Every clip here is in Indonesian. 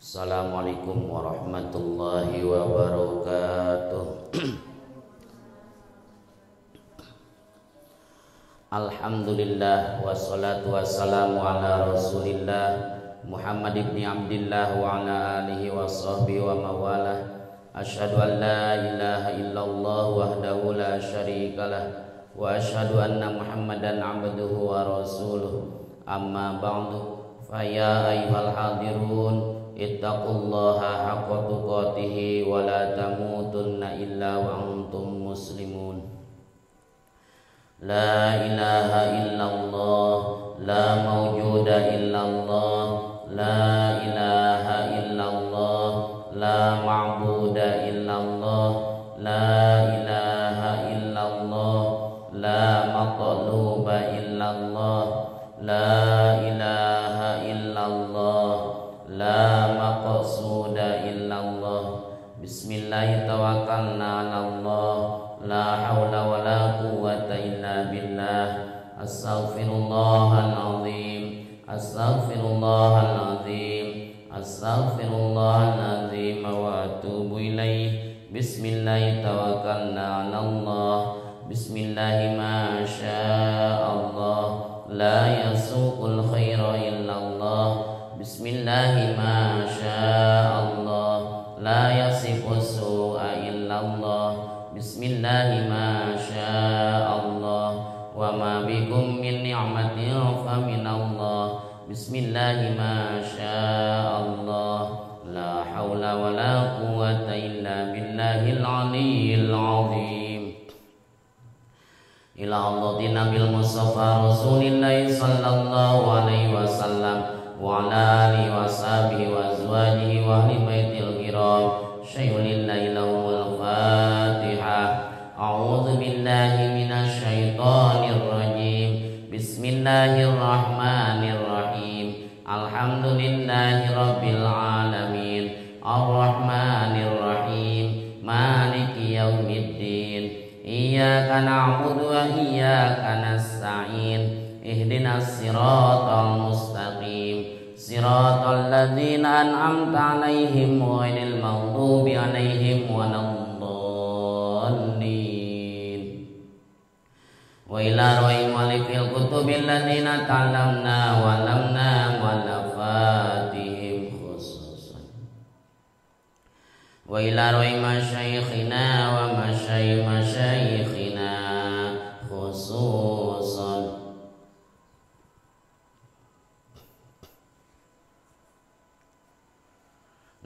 Assalamualaikum warahmatullahi wabarakatuh. Alhamdulillah wassalatu wassalamu ala Rasulillah Muhammad ibn Abdillah wa ala alihi wa sahbihi wa mawalah. Asyhadu an la ilaha illallah wahdahu la syarikalah wa asyhadu anna Muhammadan abduhu wa rasuluh. Amma ba'du, fa ya ayyuhal hadirun ittaqullaha haqqa tuqatih wa la tamutunna illa wa antum muslimun. La ilaha illallah, la mawjuda illallah, la ilaha illallah, la ma'buda illallah, la ilaha illallah, la matluba illallah, la ilaha illallah, la maqsuda illallah. Bismillah tawakkalna 'alallah, la haula wa la quwwata illa billah. Astaghfirullahal azim, astaghfirullahal azim, astaghfirullahal azim wa atubu ilaih. Bismillah tawakkalna 'alallah, bismillah ma sya'allah, la yasuqul khaira illallah. Bismillahi ma sya'allah, la yasifu su'a illallah. Bismillahi ma sya'allah, wa ma bikum min ni'matin fa minallah. Bismillahi ma sya'allah, la hawla wa la quwwata illa billahil aliyyil azim. Ila Allahi nabil mustafa rasulillahi sallallahu alaihi wasallam wa ala alihi wa sahbihi wa azwajihi wa ahli baitil kiram. Syai'ulillahi lahumul Fatihah. A'udzu billahi minasy syaithanir rajim. Bismillahirrahmanirrahim. Alhamdulillahi rabbil alamin, arrahmanir rahim, maliki yaumiddin. Iyyaka na'budu wa iyyaka nasta'in. Ihdinas siratal mustaqim, siratal ladzina an'amta 'alaihim ghairil maghdubi 'alaihim waladdallin. Wa ila ruhi malikil kutubil ladzina ta'lamna wa lamna walafatihim khususan. Wa ila ruhi masyayikhina wa masyayikhina khususan.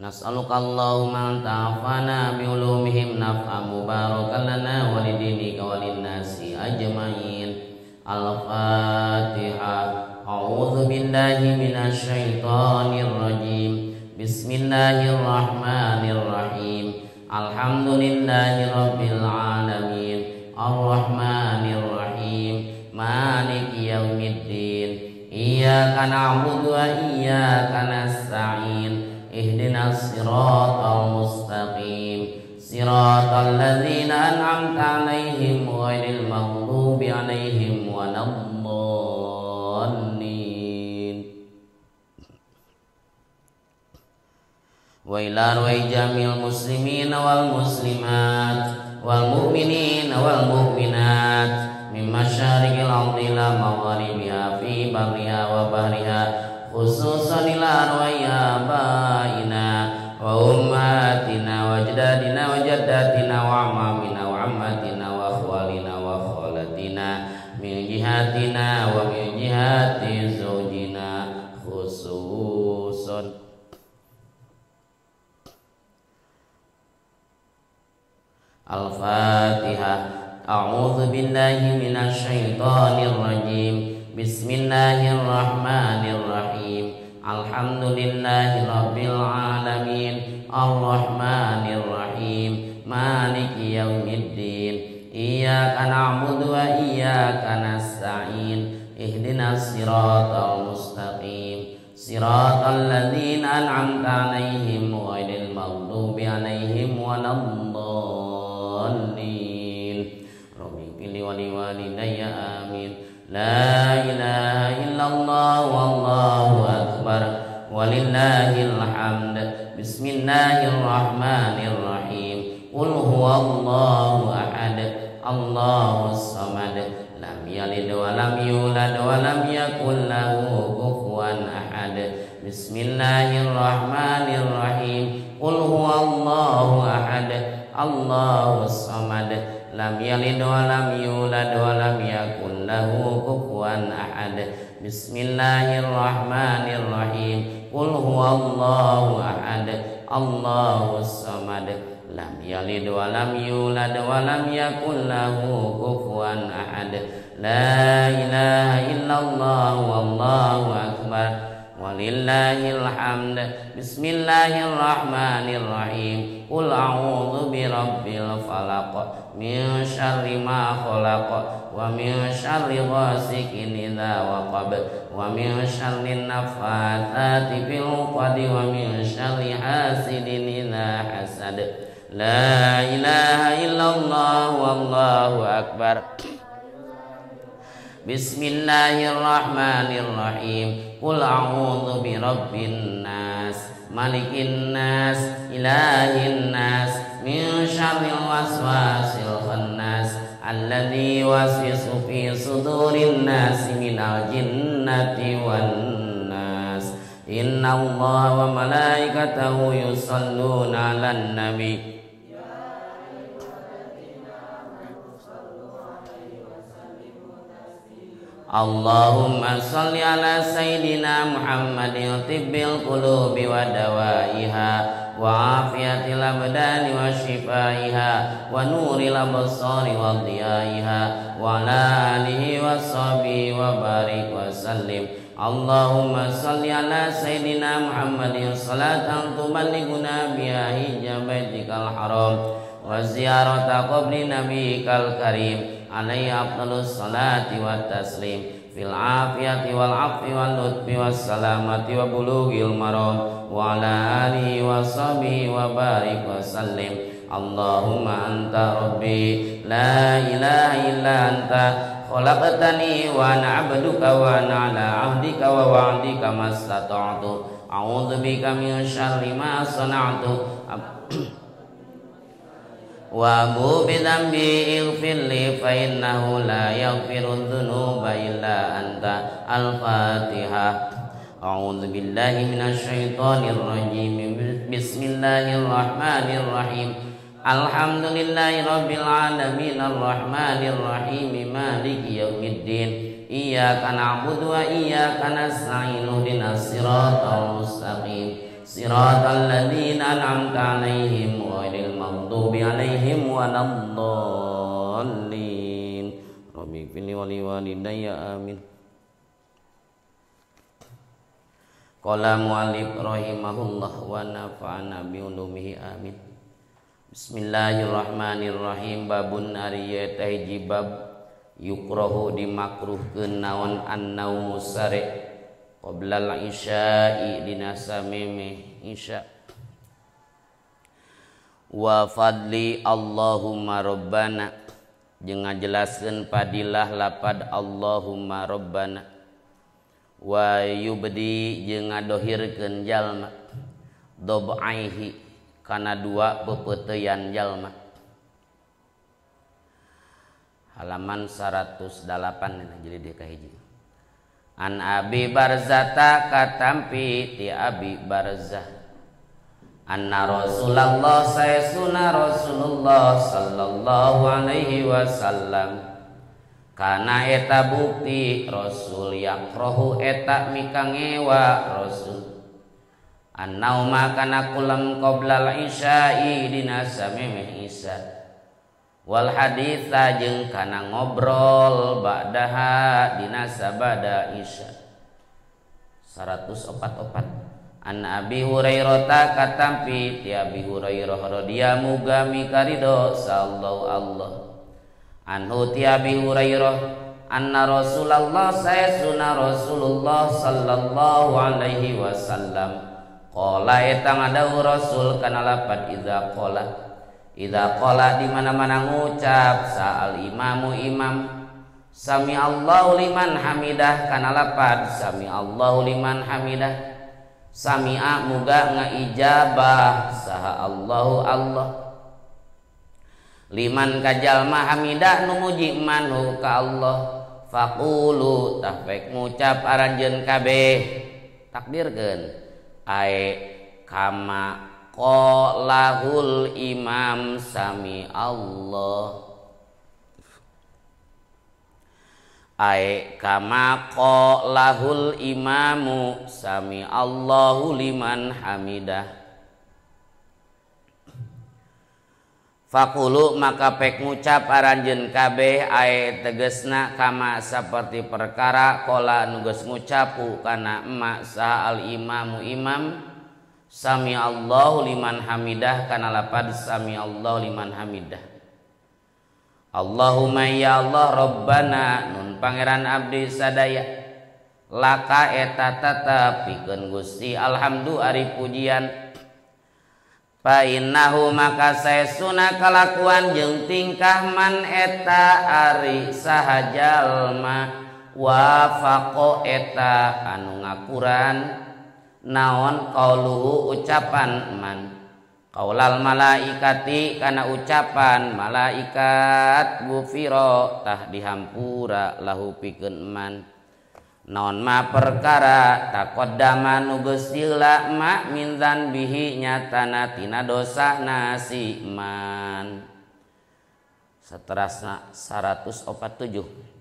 Nas'aluka Allahumma an ta'afana bi ulumihim naf'a mubarakan lana wa lidinika wa linnasi ajma'in. Al-Fatihah. A'udzu billahi minasy syaithanir rajim. Bismillahirrahmanirrahim. Alhamdulillahi rabbil alamin, arrahmanir rahim, maliki yaumiddin. Iyyaka na'budu wa iyyaka nasta'in. Ihdinas siratal mustaqim, siratal ladzina an'amta 'alaihim ghairil maghdubi 'alaihim waladdallin. Wa ila ruhi jamil muslimina wal muslimat wal mu'minina wal mu'minat min masyariqil ardi ila magharibiha fi barriha wa bahriha, khususan ila arwahi abaina wa ummatina wa ajdadina wa jaddatina wa amamina wa ammatina wa akhwalina wa khalatina min jihatina wa min jihati zawjina khususan. Al-Fatihah. A'udzu billahi minasy syaithanir rajim. Bismillahirrahmanirrahim. Alhamdulillahi rabbil alamin, arrahmanir rahim, maliki yaumiddin. Iyyaka na'budu wa iyyaka nasta'in. Ihdinas siratal mustaqim, siratal ladzina an'amta 'alaihim ghairil maghdubi 'alaihim waladdallin. Rabbi fil wa liwalidayya amin. La ilaha illallah wallahu akbar walillahil hamd. Bismillahirrahmanirrahim. Qul huwallahu ahad, Allahus samad, lam yalid wa lam yulad wa lam yakul lahu kufuwan ahad. Bismillahirrahmanirrahim. Qul huwallahu ahad, Allahus samad, lam yalid wa lam yulad wa lam yakul lahu kufuwan ahad. Bismillahirrahmanirrahim. Qul huwallahu ahad, Allahus samad, lam yalid wa lam yulad wa lam yakul lahu kufuwan ahad. La ilaha illallah wallahu akbar walillahil hamd. Bismillahirrahmanirrahim. Qul a'udzu birabbil falaq min syarri ma khalaq wa min syarri ghasikin idza waqab wa min syarri naffatsati fil 'uqad wa min syarri hasidin idza hasad. La ilaha illallah wallahu akbar. Bismillahirrahmanirrahim. Qul a'udzu birabbin nas malikin nas ilahin nas min syarril waswasil khannas alladzi yuwaswisu fi sudurin nas minal jinnati wan nas. Innallaha wa malaikatahu yusholluna 'alan nabi. Allahumma sholli ala sayyidina Muhammadin tibbil qulubi wa dawaiha wa afiyatil abdani wa shifaiha wa nuril absari wa dhiyaiha wa ala alihi wa sahbihi wa barik wa sallim. Allahumma sholli ala sayyidina Muhammadin salatan tuballighuna biha hijja baitikal haram wa ziyarata qabri nabiyyikal karim alaihi afdhalus salati wat taslim fil afiyati wal afwi wal lutfi was salamati wa bulughil maram wa ala alihi wa sahbihi wa barik wa sallim. Allahumma anta rabbi la ilaha illa anta khalaqtani wa ana 'abduka wa ana 'ala 'ahdika wa wa'dika mastata'tu a'udzu bika min syarri ma sana'tu wa bu bidzambi ighfirli fa innahu la yaghfiru dzunuba illa anta. Al-Fatihah. A'udzu billahi minasy syaithanir rajim. Bismillahirrahmanirrahim. Alhamdulillahi rabbil alamin arrahmanir rahim maliki yaumiddin. Iyyaka na'budu wa iyyaka nasta'in ihdinas siratal mustaqim. Siratal ladzina an'amta 'alaihim ghairil maghdubi 'alaihim waladdallin. Rabbi ighfirli wa liwalidayya amin. Qala mu'allif rahimahullah wa nafa'ana bi ulumihi amin. Bismillahirrahmanirrahim. Babun ari teh jibab yukrahu dimakruhkeun naon an-naumu sare qoblal isya'i dina samemeh isya. Wa fadli Allahumma rabbana jeung ngajelaskeun padilah lapad Allahumma rabbana. Wa yubdi jeung ngadohirkeun jalma dobaihi kana dua pepeuteyan jalma. Halaman 108 jadi dia kahiji. An Abi Barzata katampi ti Abi Barzah anna Rasulullah sayyiduna Rasulullah sallallahu alaihi wasallam kana eta bukti Rasul yakrohu eta mikangewa Rasul annauma kana kulam qoblal isya'i dina samemeh isya wal haditha jeung kana ngobrol ba'daha dina sabada isya. 144 An Abi Hurairah katampi ti Abi Hurairah radhiyallahu muga mikarido sallallahu Allah anhu ti Abi Hurairah anna Rasulullah sayyiduna Rasulullah sallallahu alaihi wasallam qala eta ngadawu Rasul kana lapad idza qala di mana-mana ngucap sa'al imamu imam sami Allahu liman hamidah kana lapad sami Allahu liman hamidah sami'a muga ngaijabah saha Allahu Allah liman kajalma hamidah nu muji manhu ka Allah faqulu tafek ngucap aranjeun kabeh takdirkeun ae kama qalahul imam sami Allah ae kama qalahul imamu sami Allahu liman hamidah faqulu maka pek ngucap aranjeun kabeh ae tegesna kama saperti perkara qala nu geus ngucapu kana emak saha al imamu imam sami Allahu liman hamidah kana lapad sami Allahu liman hamidah Allahumma ya Allah Rabbana nun pangeran abdi sadaya laka eta tatapikeun Gusti alhamdu ari pujian fa innahu maka saesuna kalakuan jeung tingkah man eta ari saha jalma wafaqo eta anu ngakuran naon qauluhu ucapan man qaulal malaikati kana ucapan malaikat gufiro tah dihampura lahu pikeun man naon ma perkara taqaddama nu geus heula ma min dzanbihi nyatana tina dosa nasi man saterasna 147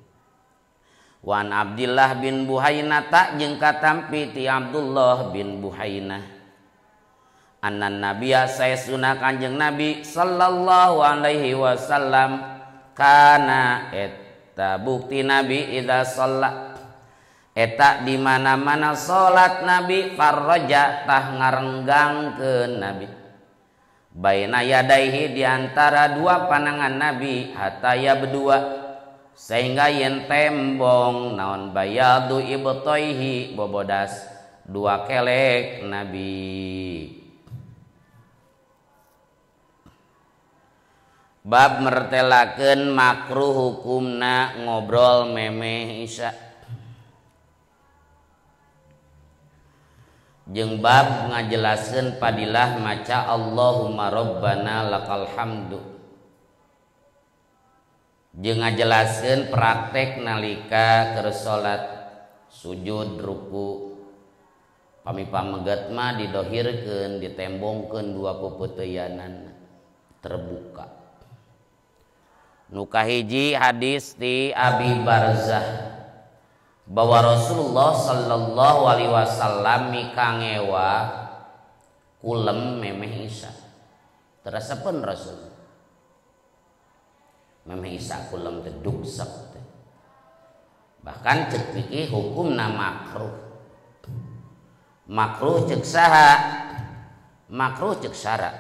Wan Abdillah bin Buhainata jeung katampi ti Abdullah bin Buhainah annan nabiyya saesuna kanjeng nabi sallallahu alaihi wasallam kana eta bukti nabi idza shalla eta di mana-mana salat nabi farraja tah ngarenggangkeun nabi baina yadaihi di antara dua panangan nabi hataya berdua sehingga yen tembong naon bayadu ibtoihi bobodas dua kelek nabi bab mertelakeun makruh hukumna ngobrol memeh isya jeung bab ngajelaskeun padilah maca Allahumma rabbana lakal hamdu jeung ngajelaskeun praktek nalika keur salat sujud ruku pami-pameget mah didohirkeun ditembongkeun dua pepeuteyanan terbuka nu kahiji hadis ti Abi Barzah bahwa Rasulullah sallallahu alaihi wasallam mikangewa kulem memeh isya terasapeun Rasul memeh isya kulem teh dugsek teh bahkan cek fikih hukumna makruh cek saha makruh cek syara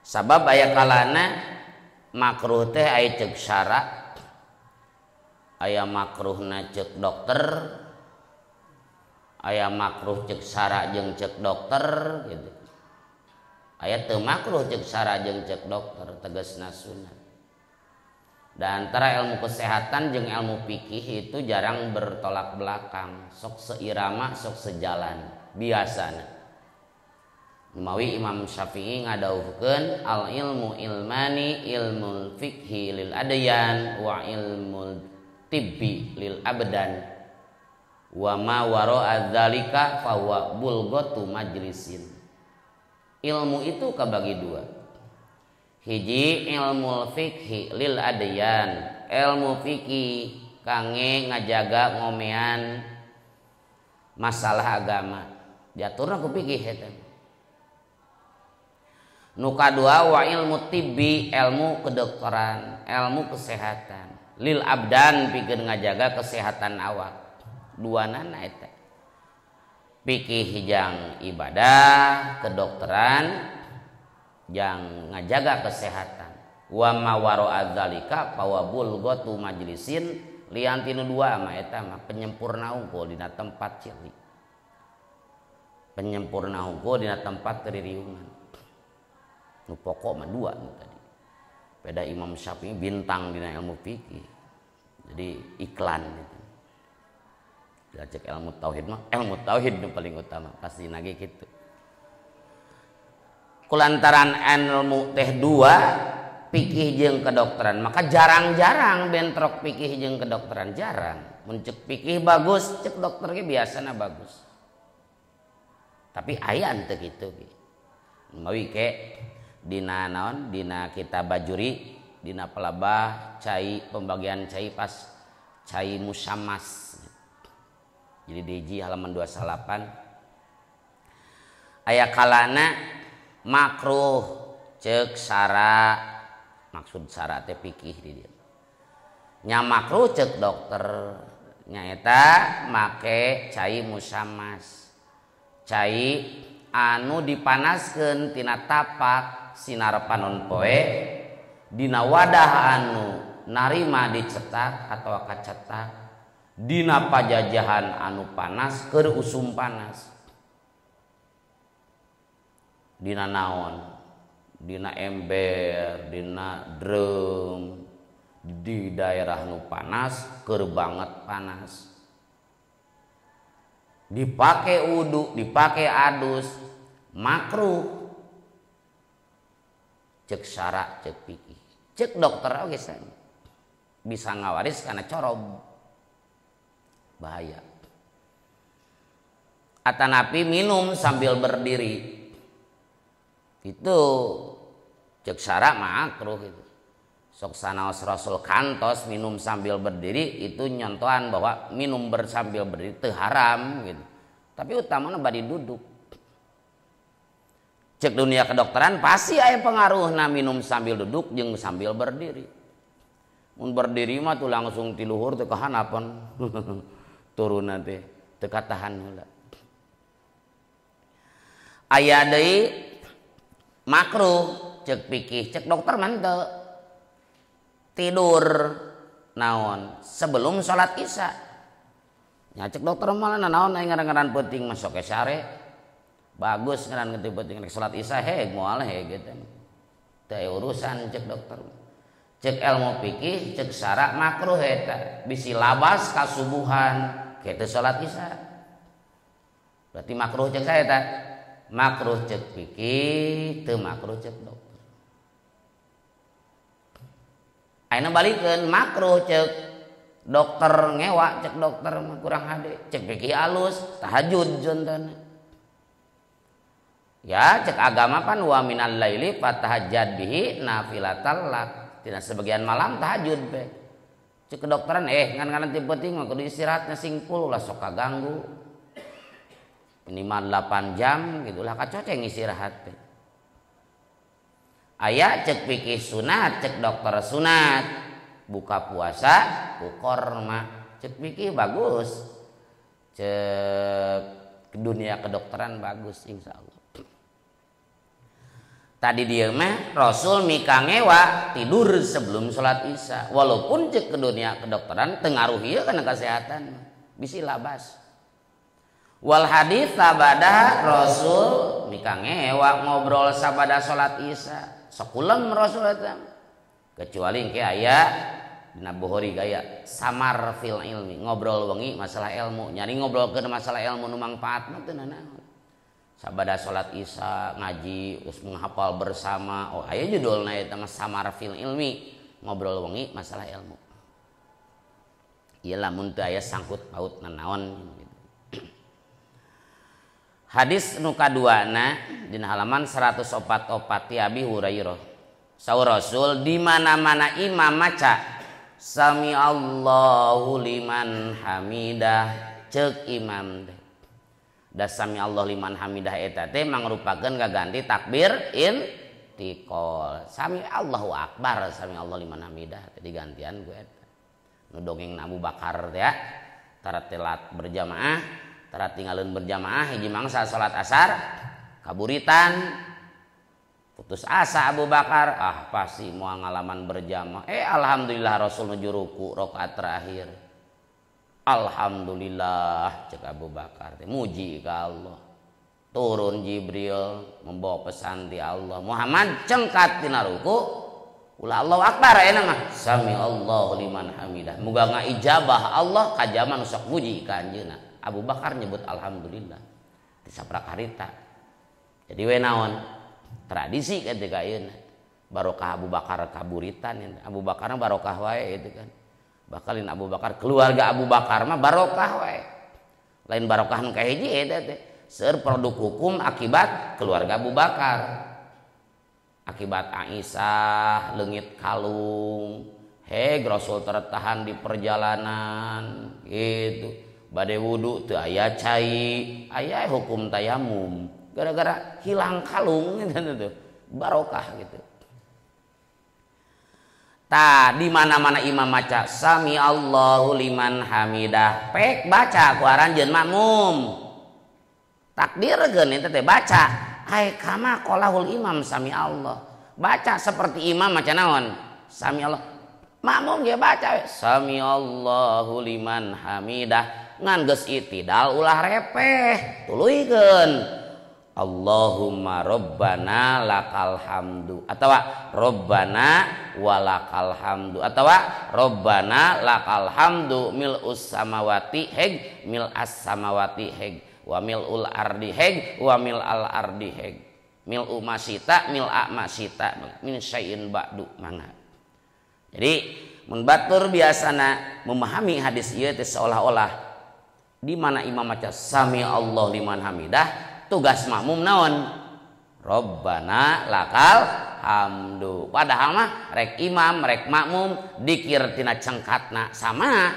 sabab aya kalana makruh teh aya cek syara aya makruhna cek dokter aya makruh cek syara jeung cek dokter gitu aya teu makruh cek syara jeung cek dokter tegasna sunat dan antara ilmu kesehatan jeung ilmu fikih itu jarang bertolak belakang sok seirama sok sejalan biasana Mawi Imam Syafi'i ngadauhkeun al ilmu ilmani ilmul fikhi lil adyan wa ilmul tibbi lil abdan wa ma wara'a dzalika fa huwa bulghatu majlisin. Ilmu itu kabagi dua. Hiji ilmul fikhi lil adyan, ilmu fikih kangge ngajaga ngomean masalah agama. Diaturna ku fikih eta. Nu kadua wa ilmu tibbi, ilmu kedokteran, ilmu kesehatan. Lil abdan pikeun ngajaga kesehatan awak. Duanana eta. Fikih jang ibadah, kedokteran jang ngajaga kesehatan. Wa ma wara'a dzalika fa wa bulghatu majlisin lian tinu dua mah eta mah penyempurna unggul dina tempat cili. Penyempurna unggul dina tempat teririungan. Nu pokok mah dua nu tadi. Beda Imam Syafi'i bintang dina ilmu fikih. Jadi iklan gitu. cek ilmu tauhid mah ilmu tauhid nu paling utama pasti nage gitu. Kulantaran ilmu teh dua pikih jeung kedokteran maka jarang-jarang bentrok pikih jeung kedokteran jarang. Mun cek pikih bagus cek dokter ge biasana bagus. Tapi aya teu kitu ge. Mawi ke dina naon dina kitab bajuri dina pelabah cai pembagian cai pas cai musammas. Jadi di halaman 28 aya kalana makruh cek sara maksud sara teh pikih di dieu nya makruh cek dokter nyaeta make cai musammas cai anu dipanaskeun tina tapak sinar panon poe dina wadah anu narima dicetak atau kacetak dina pajajahan anu panas keur usum panas dina naon dina ember dina drum di daerah nu panas keur banget panas dipake wudu dipake adus makruh cek syara cek pikih cek dokter oge bisa ngawaris karena corob bahaya atanapi minum sambil berdiri itu cek syara makruh itu sok sanaos Rasul kantos minum sambil berdiri itu nyontohan bahwa minum sambil berdiri teu haram gitu tapi utamanya badi duduk cek dunia kedokteran pasti aya pengaruhna minum sambil duduk jeung sambil berdiri mun berdiri mah tuh langsung ti luhur teu kahanapan turun teh teu katahan heula aya deui makruh cek pikih cek dokter mantep tidur naon sebelum sholat isya nya cek dokter malah naon aya ngaran-ngaran penting masuk ke sare bagus ngaran penting penting sholat isya moal gitu teu urusan cek dokter cek ilmu pikih cek syara makruh eta bisi labas kasubuhan kitu sholat isya berarti makruh cek saya eta makruh cek pikih teu makruh cek dokter ayeuna balikeun makruh cek dokter ngewa cek dokter kurang hade cek pikih alus tahajud contohna ya cek agama pan wa minal laili fatahajjad bihi nafilatal lak tina sebagian malam tahajud be cek kedokteran ngan-nganan teu penting mah kudu istirahatna singkul ulah sok kaganggu minimal 8 jam gitulah kacoceng istirahat teh aya cek pikih sunat cek dokter sunat buka puasa ukur mah cek pikih bagus cek dunia kedokteran bagus insyaallah tadi dia mah Rasul mika ngewa tidur sebelum sholat isya walaupun cek ke dunia kedokteran teu ngaruh ieu kana kesehatan bisi labas wal hadits sabada Rasul mika ngewa ngobrol sabada sholat isya sakulem Rasul eta kecuali engke aya dina Bukhari gaya samar fil ilmi ngobrol wengi masalah ilmu nyari ngobrolkeun masalah ilmu nu mangpaat mah teu naon sabada sholat isya ngaji terus menghafal bersama aya judulna eta mah samar fil ilmi ngobrol wengi masalah ilmu ieu lamun teu aya sangkut pautna naon hadis nu kaduana dina halaman 144 ti Abi Hurairah saur Rasul di mana-mana imam maca sami Allahu liman hamidah ceuk imam teh da sami Allah liman hamidah eta teh mangrupakeun gaganti takbir intiqal sami Allahu akbar sami Allah liman hamidah teh digantian ku eta nu dongeng Abu Bakar teh ya tara telat berjamaah tara tinggalin berjamaah hiji mangsa salat asar kaburitan putus asa Abu Bakar pasti mau ngalaman berjamaah alhamdulillah Rasul nuju ruku rakaat terakhir alhamdulillah cek Abu Bakar teh muji ka Allah turun Jibril membawa pesan di Allah Muhammad cengkat tina ruku ulah Allahu akbar enak mah sami Allahu liman hamidah. Muga ngaijabah Allah ka jaman sok muji ka anjeunna. Abu Bakar nyebut alhamdulillah di saprak harita. Jadi we naon tradisi ketika ayeuna barokah Abu Bakar kaburitan. Abu Bakar barokah wae gitu kan. Bakalin Abu Bakar keluarga Abu Bakar mah barokah wae. Lain barokah nu kahiji eta teh seueur produk hukum akibat keluarga Abu Bakar. Akibat Aisyah leungit kalung, heg Rasul tertahan di perjalanan gitu. Bade wudu teu aya cai, aya hukum tayamum. Gara-gara hilang kalung gitu. Barokah gitu. Tah di mana-mana imam maca sami Allahu liman hamidah pek baca ku aranjeun makmum takdirkeun eta teh baca ai kama qalahul imam sami Allah baca seperti imam maca naon sami Allah makmum ge baca sami Allahu liman hamidah ngan geus itidal ulah repeh tuluikeun Allahumma rabbana lakal hamdu atawa rabbana walakal hamdu atawa rabbana lakal hamdu mil'us samawati heg mil'as samawati heg wa mil'ul ardi heg wa mil'al ardi heg mil'u masita mil'a masita min syai'in ba'du mangga. Jadi mun batur biasana memahami hadis ieu teh seolah-olah di mana imam maca sami Allah liman hamidah tugas makmum naon Rabbana lakal hamdu padahal mah rek imam rek makmum dikir tina cengkatna sama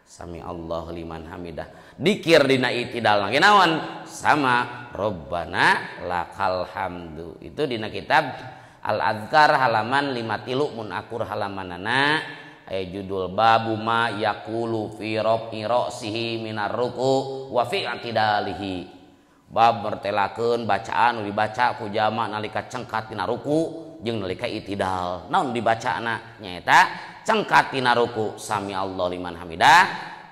sami Allah liman hamidah dikir dina itidal lagi naon sama Rabbana lakal hamdu itu dina kitab Al-Azkar halaman 53 mun akur halamanana aya judul babu ma yaqulu fi rafi ra'sihi minar ruku wa fi i'tidalihi bab mertelakeun bacaan nu dibaca ku jama nalika cengkat tina ruku jeung nalika itidal. Naon dibacana nyaeta cengkat tina ruku sami Allah liman hamidah,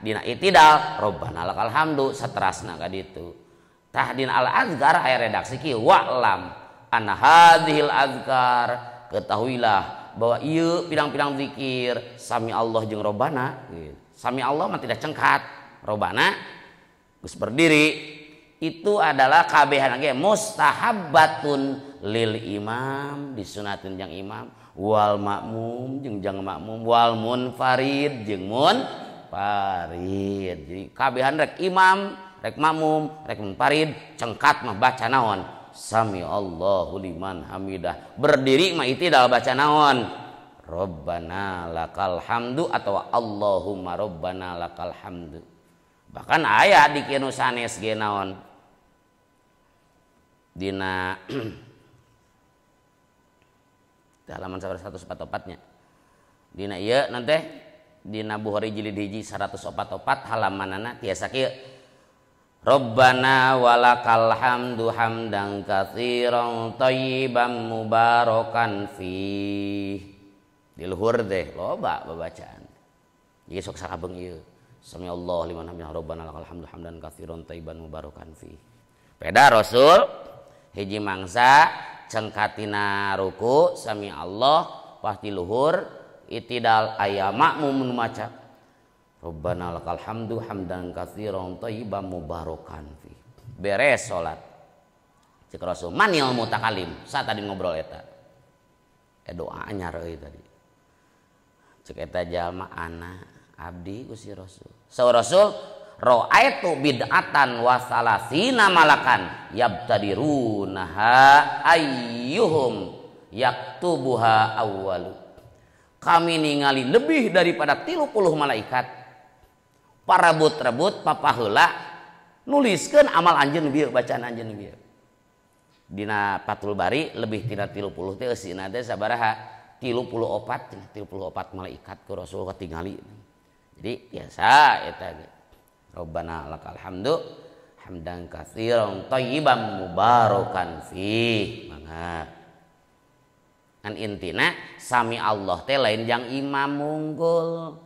dina itidal Rabbana lakal hamdu saterasna ka ditu. Tah dina Al-Azkar aya redaksi kieu wa'lam anna hadhil azkar ketahuilah bahwa ieu pirang-pirang zikir sami Allah jeung Rabbana sami Allah mah tidak cengkat Rabbana geus berdiri itu adalah kabehan ge mustahabbatun lil imam disunatin jang imam wal makmum jeung jang makmum wal munfarid jeung munfarid. Jadi kabehan rek imam rek makmum rek munfarid cengkat mah baca naon sami Allahu liman hamidah berdiri mah itidal baca naon Rabbana lakal hamdu atau Allahumma Rabbana lakal hamdu. Bahkan aya di kieu sanes ge naon dina halaman 144-nya dina ieu nanti dina Bukhari jilid hiji 144 halamanana tiasa kieu Rabbana walakal hamdu hamdan katsiran thayyiban mubarakan fih di luhur teh loba babacaan jadi sok sakabeung ieu sami Allah liman hamidah Rabbana lakal hamdu hamdan katsiran thayyiban mubarakan fih peda Rasul hiji mangsa cengkatina ruku sami Allah pasti luhur itidal aya makmum nu maca Rabbana lakal hamdu hamdan katsiran thayyiban mubarakan fi beres salat cek Rasul manil mutakalim saat tadi ngobrol eta doa anyar euy tadi cek eta jalma ana abdi ku si Rasul saur Rasul ra'aitu bid'atan wa salasina malakan yabtadirunaha ayyuhum yaktubuha awwalu. Kami ningali lebih daripada 30 malaikat parebut-rebut papaheula nuliskeun amal anjeun bieu bacaan anjeun bieu. Dina Fathul Bari lebih tina 30 teh eusina teh sabaraha 34 malaikat ku Rasul katingali. Jadi biasa eta ge. Rabbana lakal hamdu hamdan katsiran thayyiban mubarakan fih mangga kan intina sami Allah teh lain jang imam munggul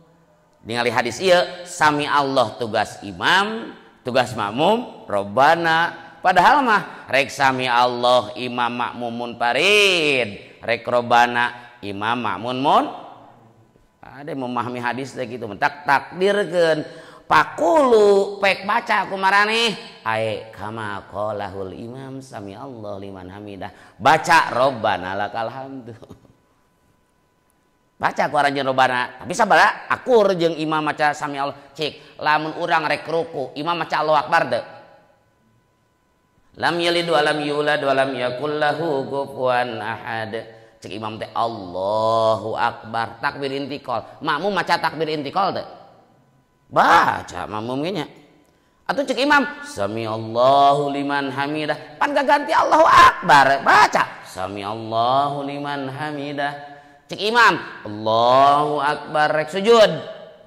ningali hadis ieu sami Allah tugas imam tugas makmum Rabbana padahal mah rek sami Allah imam makmum munfarid rek Rabbana imam makmun mun ada memahami hadis teh gitu mentak takdirkeun pakulu pek baca kumaraneh ae kama qalahul imam sami Allah liman hamidah baca robbana lakal hamdu baca ku aranjeun robbana tapi sabaraha akur jeung imam maca sami Allah cik lamun urang rek ruku imam maca Allahu akbar teu lam yalid wa lam yulad wa lam yakul lahu kufuwan ahad cik imam teh Allahu akbar takbir intiqal makmum maca takbir intiqal teh baca makmum nya atuh cek imam sami Allahu liman hamidah pan ganti Allahu akbar baca sami Allahu liman hamidah cek imam Allahu akbar rek sujud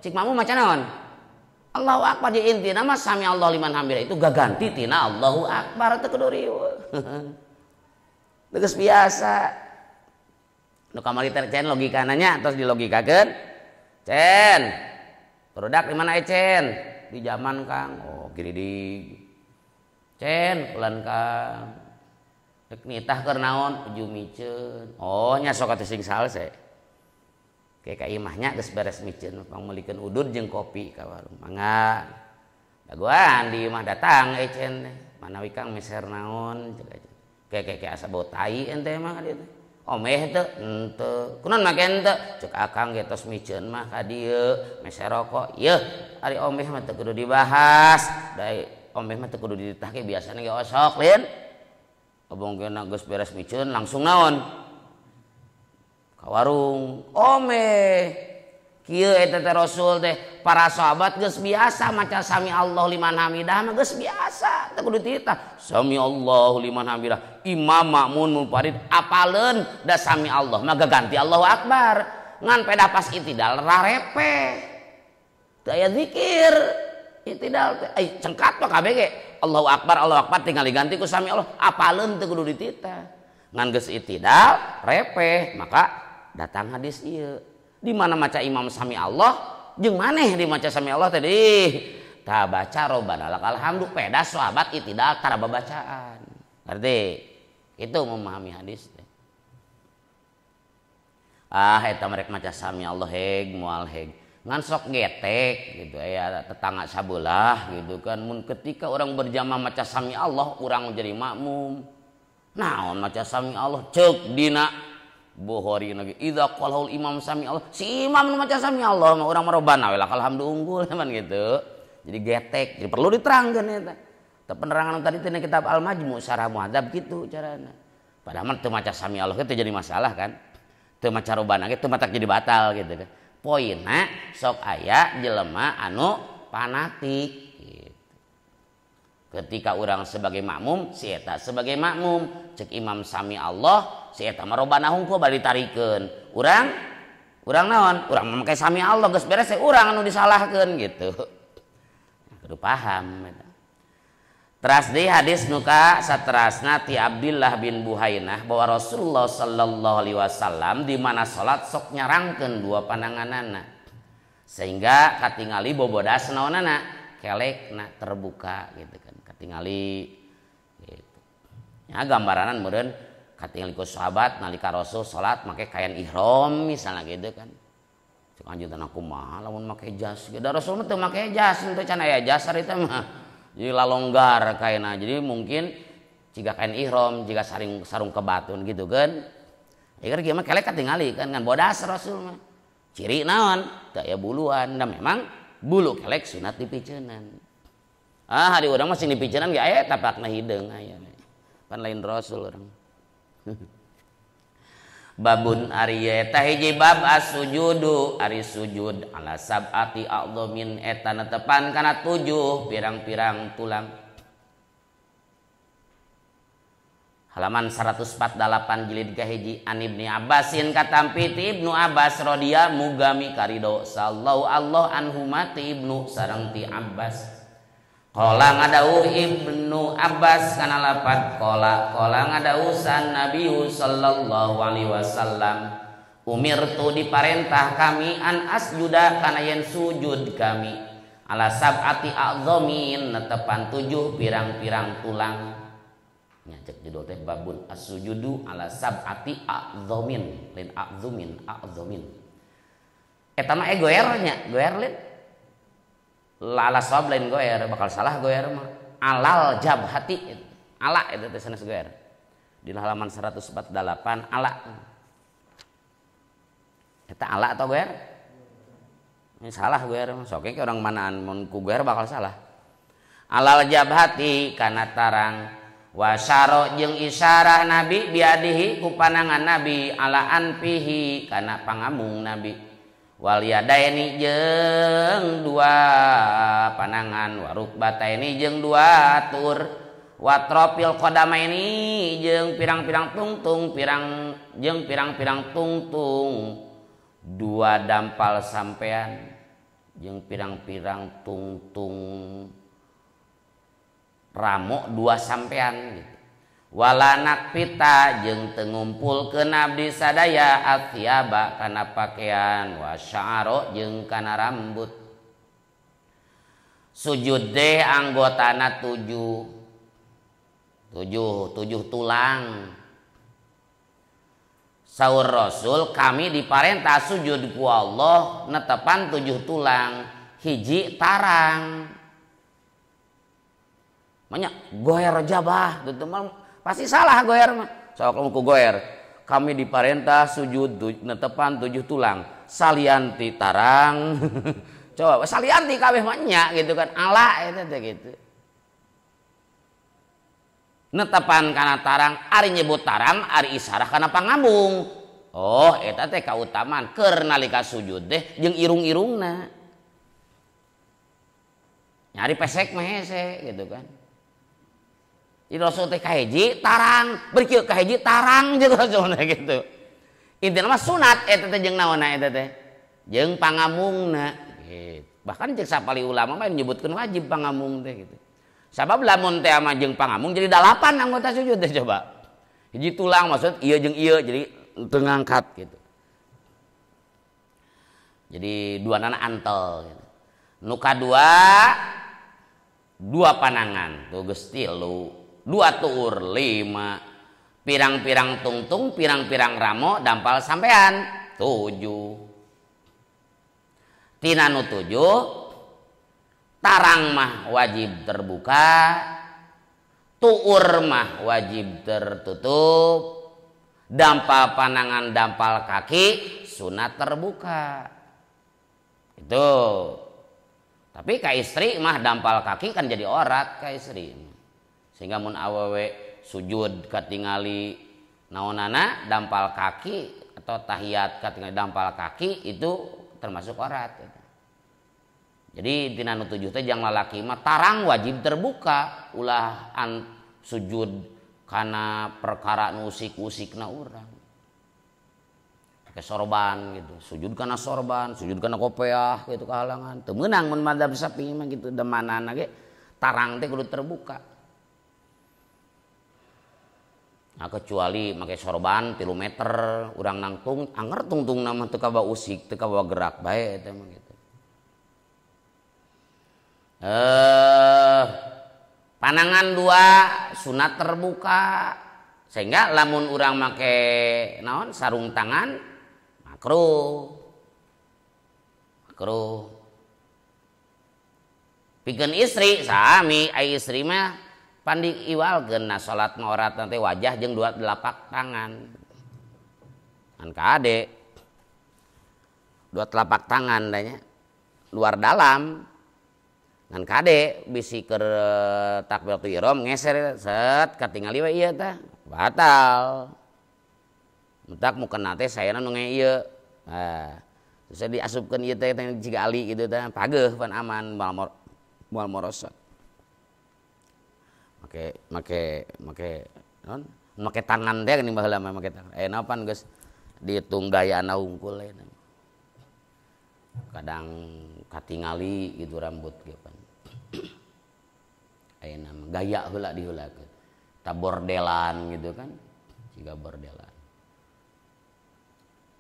cek makmum maca naon Allahu akbar di intina mah sami Allahu liman hamidah itu gaganti tina Allahu akbar teh kudu riweuh geus biasa nu kamari teh cen logikana nya tos dilogikakeun cen produk di mana Ecen? Di zaman Kang. Oh, kiri di Cen, pelan Kang. Dek nitah keur naon? Uju miceun. Oh, nya sok atuh sing salse. Kayak ka imahnya geus beres miceun, pangmeulikeun udud jeung kopi ka warung. Mangga. Daguan di imah datang Ecen teh. Manawi Kang meser naon? Kayak asa bau tai ente mah ka dieu teh. Omeh teu henteu kunaon make henteu cek akang ge tos miceun mah ka dieu mese rokok yeuh ari omeh mah teu kudu dibahas da omeh mah teu kudu dititahke biasana ge osok lin obongkeun geus beres miceun langsung naon ka warung omeh kieu eta teh Rasul teh para sahabat geus biasa maca sami Allah liman hamidah mah geus biasa teu kudu dititah sami Allahu liman hamidah imam makmun munfarid apaleun da sami Allah mah ganti Allahu akbar ngan peda pas itidal rarepe teu aya zikir itidal teh cengkat mah kabeh ge Allahu akbar tinggal diganti ku sami Allah apaleun teu kudu dititah ngan geus itidal repe maka datang hadis ieu di mana maca imam sami Allah jeung maneh dimaca sami Allah tadi tah baca robbana lakal hamdu peda sahabat itidal tara babacaan ngerti itu memahami hadis teh eta merek maca sami Allah heg moal heg ngan sok getek gitu aya tetangga sabelah gitu kan mun ketika orang berjamaah maca sami Allah urang jadi makmum naon maca sami Allah ceuk dina Bukhari lagi idza qalahul imam sami Allah si imam nu maca sami Allah mah urang marobana we lakal hamdu unggul man gitu jadi getek jadi perlu diterangkeun eta teh penerangan tadi tina kitab Al Majmu Syarah Muhadzab gitu carana padahal teu maca sami Allah teh jadi masalah kan teu maca robana ge teu matak jadi batal gitu kan poinna sok aya jelema anu fanatik gitu. Ketika orang sebagai makmum si eta sebagai makmum cek imam sami Allah si eta mah robana hungkul bari ditarikeun urang naon urang make sami Allah geus beres urang anu disalahkeun gitu kudu paham eta teras deui hadis nu ka saterasna ti Abdullah bin Buhainah bahwa Rasulullah sallallahu alaihi wasallam di mana salat sok nyarangkeun dua pandanganana sehingga katingali bobodas naonana kelekna terbuka gitu kan katingali gitu nya gambaran meureun katingali ku sahabat nalika Rasul salat make kain ihram misalnya gitu kan cek anjeunna kumaha lamun make jas ge da Rasul mah teu make jas teu can aya jas ari teh mah jadi lalonggar kainna jadi mungkin jika kain ihram jika sarung kebatun gitu kan ya kieu mah kelek katingali kan ngan bodas Rasul mah ciri naon teu aya buluan da memang bulu kelek sunat dipiceunan hari urang mah sing dipiceunan ge aya tapakna hideung aya pan lain Rasul urang babun ariye tah hiji bab as-sujudu ari sujud ala sab'ati a'dhamin eta netepan kana 7 pirang-pirang tulang halaman 148 jilid kahiji an Ibnu Abbasin katampi ti Ibnu Abbas radhiya mugami karido sallallahu Allah anhuma ti Ibnu sareng ti Abbas qala ngadawuh Ibnu Abbas kana lafaz qala ngadawusan Nabi sallallahu alaihi wasallam umirtu diparentah kami an asjuda kana yen sujud kami ala sab'ati a'dhamin netepan 7 pirang-pirang tulang nya cek judul teh babun as-sujudu ala sab'ati a'dhamin lin a'dhamin eta mah goer nya goer lin ala sab lain goer bakal salah goer mah alal jabhati ala eta teh sanes goer di halaman 148 ala eta ala atau goer ini salah goer mah sok ke orang manaan mun ku goer bakal salah alal jabhati kana tarang wasyaro jeung isyarah nabi biadihi ku panangan nabi ala anfihi kana pangamung nabi wal yadaini jeung dua panangan warukbataini jeung dua tur watrofil qadamaini jeung pirang-pirang tungtung pirang-pirang tungtung dua dampal sampean jeung pirang-pirang tungtung ramo dua sampean gitu. Walanak pita jeung teu ngumpulkeun abdi sadaya atyaba kana pakaian wasya'aro jeung kana rambut. Sujud teh anggotana tujuh tulang. Saur Rasul kami diparentah sujud ku Allah netepan 7 tulang hiji tarang. Banyak goer jabah gitu mah pasti salah goer mah sok ku goer kami diparentah sujud netepan 7 tulang salianti tarang coba salianti kabeh mah nya gitu kan ala eta teh gitu netepan kana tarang ari nyebut tarang ari isarah kana pangambung oh eta teh kautamaan keur nalika sujud teh jeung irung-irungna nyari pesek mah hese gitu kan. Di Rasul teh kahiji tarang, beri kieu kahiji tarang jeung Rasul gitu. Intina mah sunat eta teh jeung naonna eta teh? Jeung pangamungna gitu. Bahkan cek sapali ulama mah menyebutkeun wajib pangamung teh gitu. Sabab lamun teh mah jeung pangamung jadi 8 anggota sujud teh coba. Hiji tulang maksud ieu jeung ieu jadi teu ngangkat gitu. Jadi duanana antel gitu. Nu kadua dua panangan tuh geus 3 2 tuur 5 pirang-pirang tungtung pirang-pirang ramo dampal sampean 7 tina nu 7 tarang mah wajib terbuka tuur mah wajib tertutup dampal panangan dampal kaki sunat terbuka itu tapi ka istri mah dampal kaki kan jadi orat ka istri sehingga mun awewe sujud katingali naonana dampal kaki atau tahiyat katingali dampal kaki itu termasuk orat jadi tina nu 7 teh jang lalaki mah tarang wajib terbuka ulah sujud kana perkara nu usik-usikna urang pakai sorban gitu sujud kana sorban sujud kana kopiah gitu kahalangan teu meunang mun madzhab Syafi'i mah gitu demanana ge tarang teh kudu terbuka. Nah, kecuali pakai sorban 3 meter urang nangtung anger tungtung nama teu kabawa usik teu kabawa gerak bae eta mah gitu. Panangan 2 sunat terbuka sehingga lamun urang make naon sarung tangan makruh pikeun istri sami ai istri mah pandi iwalkeun na salat mah orat nanti wajah jeung 2 telapak tangan kan kade 2 telapak tangan dah nya luar dalam kan kade bisi keur takbiratul ihram ngeser set katingali we ieu tah batal mentak mukena teh sayana nu nge ieu nah terus diasupkeun ieu teh jiga ali gitu tah pageuh pan aman moal morosot make tangan teh geuning baheula mah make tangan napan geus dihitung dayana hungkul kadang katingali gitu rambut ge pan ayeuna mah gaya heula diheulakeun ta bordelan gitu kan siga bordelan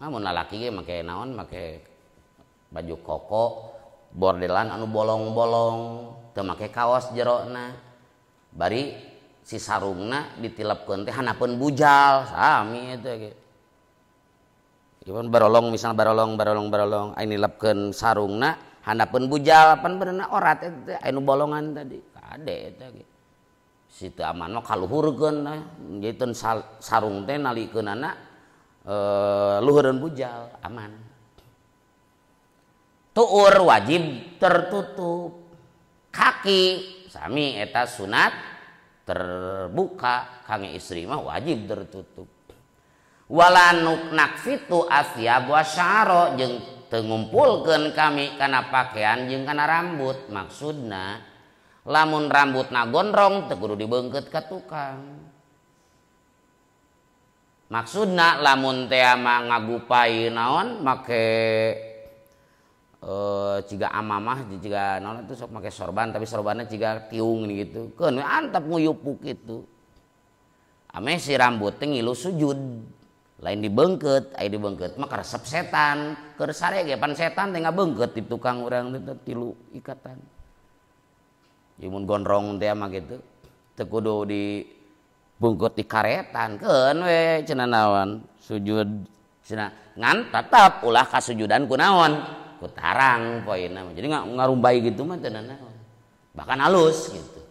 mun lalaki ge make naon make baju koko bordelan anu bolong-bolong teu make kaos jerona bari si sarungna ditilapkeun teh hanapeun bujal sami eta ge. Ieu barolong misal barolong aya nilapkeun sarungna hanapeun bujal pan benerna orat eta anu bolongan tadi kade eta ge. Situ aman mah kaluhurkeun jadikeun sarung teh nalikeunana luhureun bujal aman. Tuur wajib tertutup. Kaki sami eta sunat terbuka, kangge istri mah wajib tertutup. Walanuk nakfitu asyab wa sya'ra jeung teu ngumpulkeun kami kana pakaian jeung kana rambut. Maksudna lamun rambutna gondrong teu kudu dibeungkeut ka tukang. Maksudna lamun teh mah ngagupai naon make ciga amamah ciga naon itu sok make sorban tapi sorbannya ciga tiung gitu. Keun antap nguyupuk itu. Ame si rambut teh ngilu sujud. Lain dibeungkeut, aya dibeungkeut mah karesep setan. Keur sare ge pan setan teh ngabeungkeut di tukang urang teh tilu ikatan. Ieu mun gondrong teh mah gitu. Teu kudu dibeungkeut di karetan. Keun we cenah naon sujud cenah ngan tetep ulah kasujudan kunaon? Kutarang poinna jadi ngarumbai gitu mah teu naon bahkan halus gitu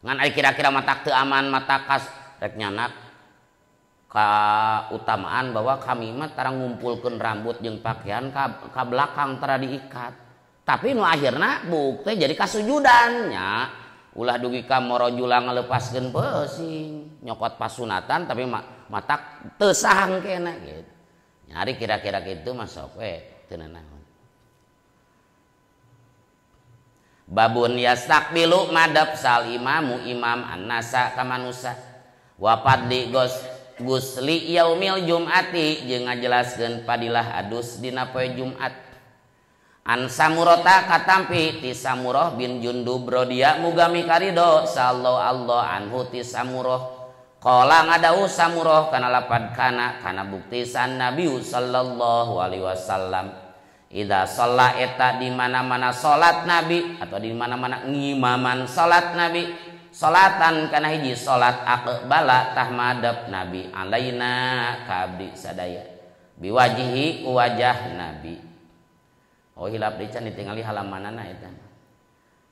ngan aya kira-kira matak teu aman matak kas rek nyanak kautamaan bahwa kami mah tara ngumpulkeun rambut jeung pakaian ka belakang tara diikat tapi nu akhirna bukti jadi kasujudan nya ulah dugi ka marojula ngalepaskeun peusing nyokot pasunatan tapi matak teu sahangkena gitu nyari kira-kira gitu mah sok we teu naon. Babun yastaqbilu madab sal imamu imam annasa ka manusa wa fadli gusli yaumil jumati jeung ngajelaskeun padilah adus dina poe Jumat. An Samurata katampi ti Samurah bin Jundub radhiya muga mikarido sallallahu Allah anhu ti Samurah qala ngadau Samurah kana lapad kana bukti san Nabi sallallahu alaihi wasallam idza shalla eta di mana-mana salat Nabi atau di mana-mana ngimaman salat Nabi salatan kana hiji salat aqbala tah madep Nabi alaina ka abdi sadaya biwajihi wajah Nabi. Oh hilap deui can ditingali halamanana eta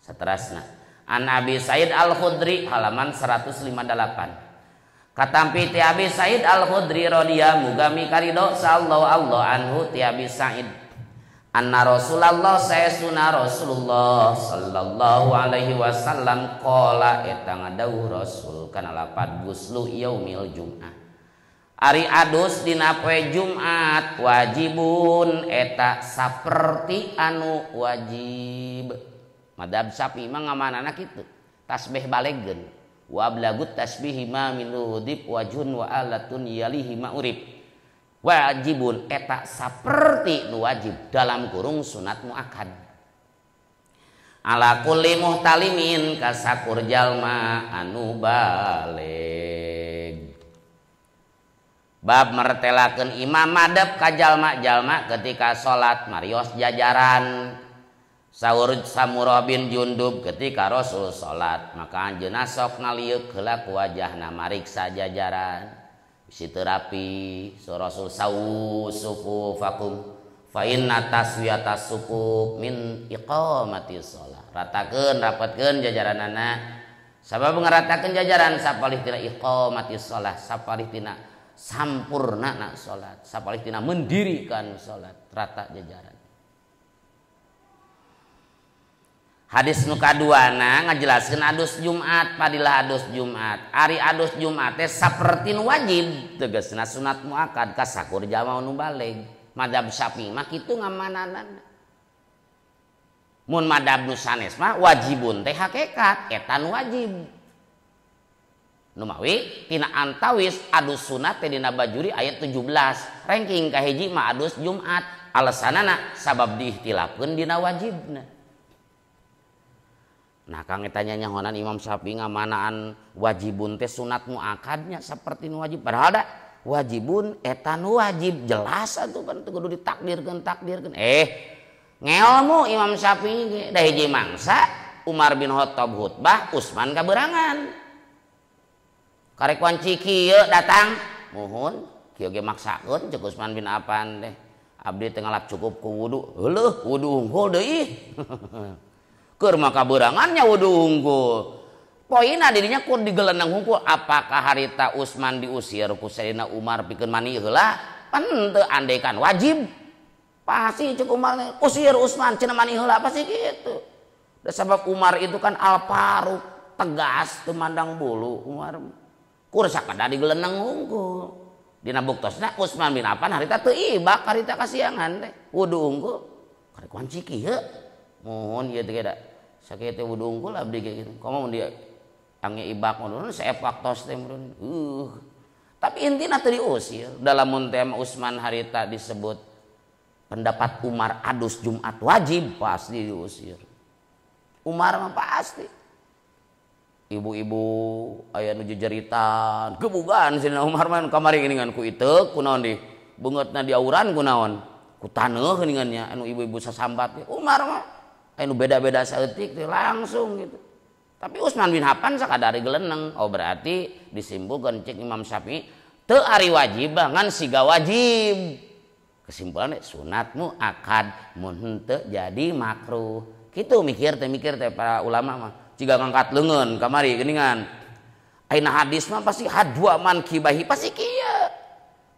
saterasna an Abi Said Al-Khudri halaman 158 katampi ti Abi Said Al-Khudri radhiya muga mikarido sallallahu Allah anhu ti Abi Said anna Rasulullah saestuna Rasulullah sallallahu alaihi wasallam qala eta ngadawuh Rasul kana lapad guslu yaumil Jum'ah ari adus dina poe Jumat wajibun eta saperti anu wajib madhab Syafi'i mah ngamanana kitu tasbih balegkeun wa ablagut tasbihi ma min udib wajhun wa alatun yalihi ma urib wajibun eta saperti nu wajib dalam kurung sunat muakkad ala kulli muhtalimin kasakur jalma anu baleg bab mertelakeun imam madhab ka jalma-jalma ketika salat marios jajaran. Saur Samurah bin Jundub ketika Rasul salat maka anjeunna sok ngalieuk heula ku wajahna mariksa jajaran bisi terapi so Rasul sufufakum fa inna taswiyatas sufuf min iqamati shalah ratakeun rapatkeun jajaranana sabab ngaratakeun jajaran sapalih tina iqamati shalah sapalih tina sampurnana salat sapalih tina mendirikan salat rata jajaran. Hadis nu kaduana ngajelaskeun adus Jumat padilah adus Jumat ari adus Jumat teh saperti nu wajib tegasna sunat muakkad ka sakur jalma nu baleg madhab Syafi'i mah kitu ngamanana mun madhab nu sanes mah wajibun teh hakikat eta nu wajib nu mawi tina antawis adus sunat teh dina bajuri ayat 17 ranking kahiji mah adus Jumat alasanana sabab diihtilafkeun dina wajibna. Nah kang tanya nyahonan Imam Syafi'i ngamanaan wajibun teh sunat muakkadnya seperti nu wajib padahal da wajibun eta nu wajib jelas atuh kan kudu ditakdirkeun ngeolmu Imam Syafi'i da hiji mangsa Umar bin Khattab khutbah, Utsman kaberangan. Karek wanci kieu datang, mohon kieu ge maksakeun ceuk Utsman bin Affan teh. Abdi teu ngalap cukup ku wudu. Heueuh, wudu unggul deui. Keur mah kaberangannya wudu unggul. Poina dirinya kur digelenang hungkul, apakah harita Utsman diusir ku Sayyidina Umar pikeun mani heula? Pan teu andekan wajib. Pasti cek Umar usir Utsman cenah mani heula pasti kitu. Da sabab Umar itu kan al-Faruq, tegas teu mandang bulu Umar. Kur sakada digelenang hungkul. Dina buktosna Utsman bin Affan harita teu ibak harita kasiangan teh. Wudu unggul. Karek wanci kieu. Mohon ieu teh da. Sakieu teh wudu unggul abdi ge kitu. Komo mun dia angge ibak mun sepak tos teh mun. Tapi intina teu diusir. Dalam mun teh Utsman harita disebut pendapat Umar adus Jumat wajib pasti diusir. Umar mah pasti. Ibu-ibu aya nu jejeritan, gebugan cenah Umar mah kamari geuningan ku iteuk kunaon di beungeutna diauran kunaon? Ku taneuh geuningannya anu ibu-ibu sasambat. Umar mah anu beda-beda saeutik teh langsung gitu. Tapi Utsman bin Affan sakadari geleneng. Oh berarti disimpulkeun cek Imam Syafi'i teu ari wajib ngan siga wajib. Kesimpulannya sunatmu akad mun teu jadi makruh. Kitu mikir teh para ulama mah. Jika ngangkat leungeun kamari geuningan. Ayeuna hadis mah pasti hadwa man kibahi pasti kieu.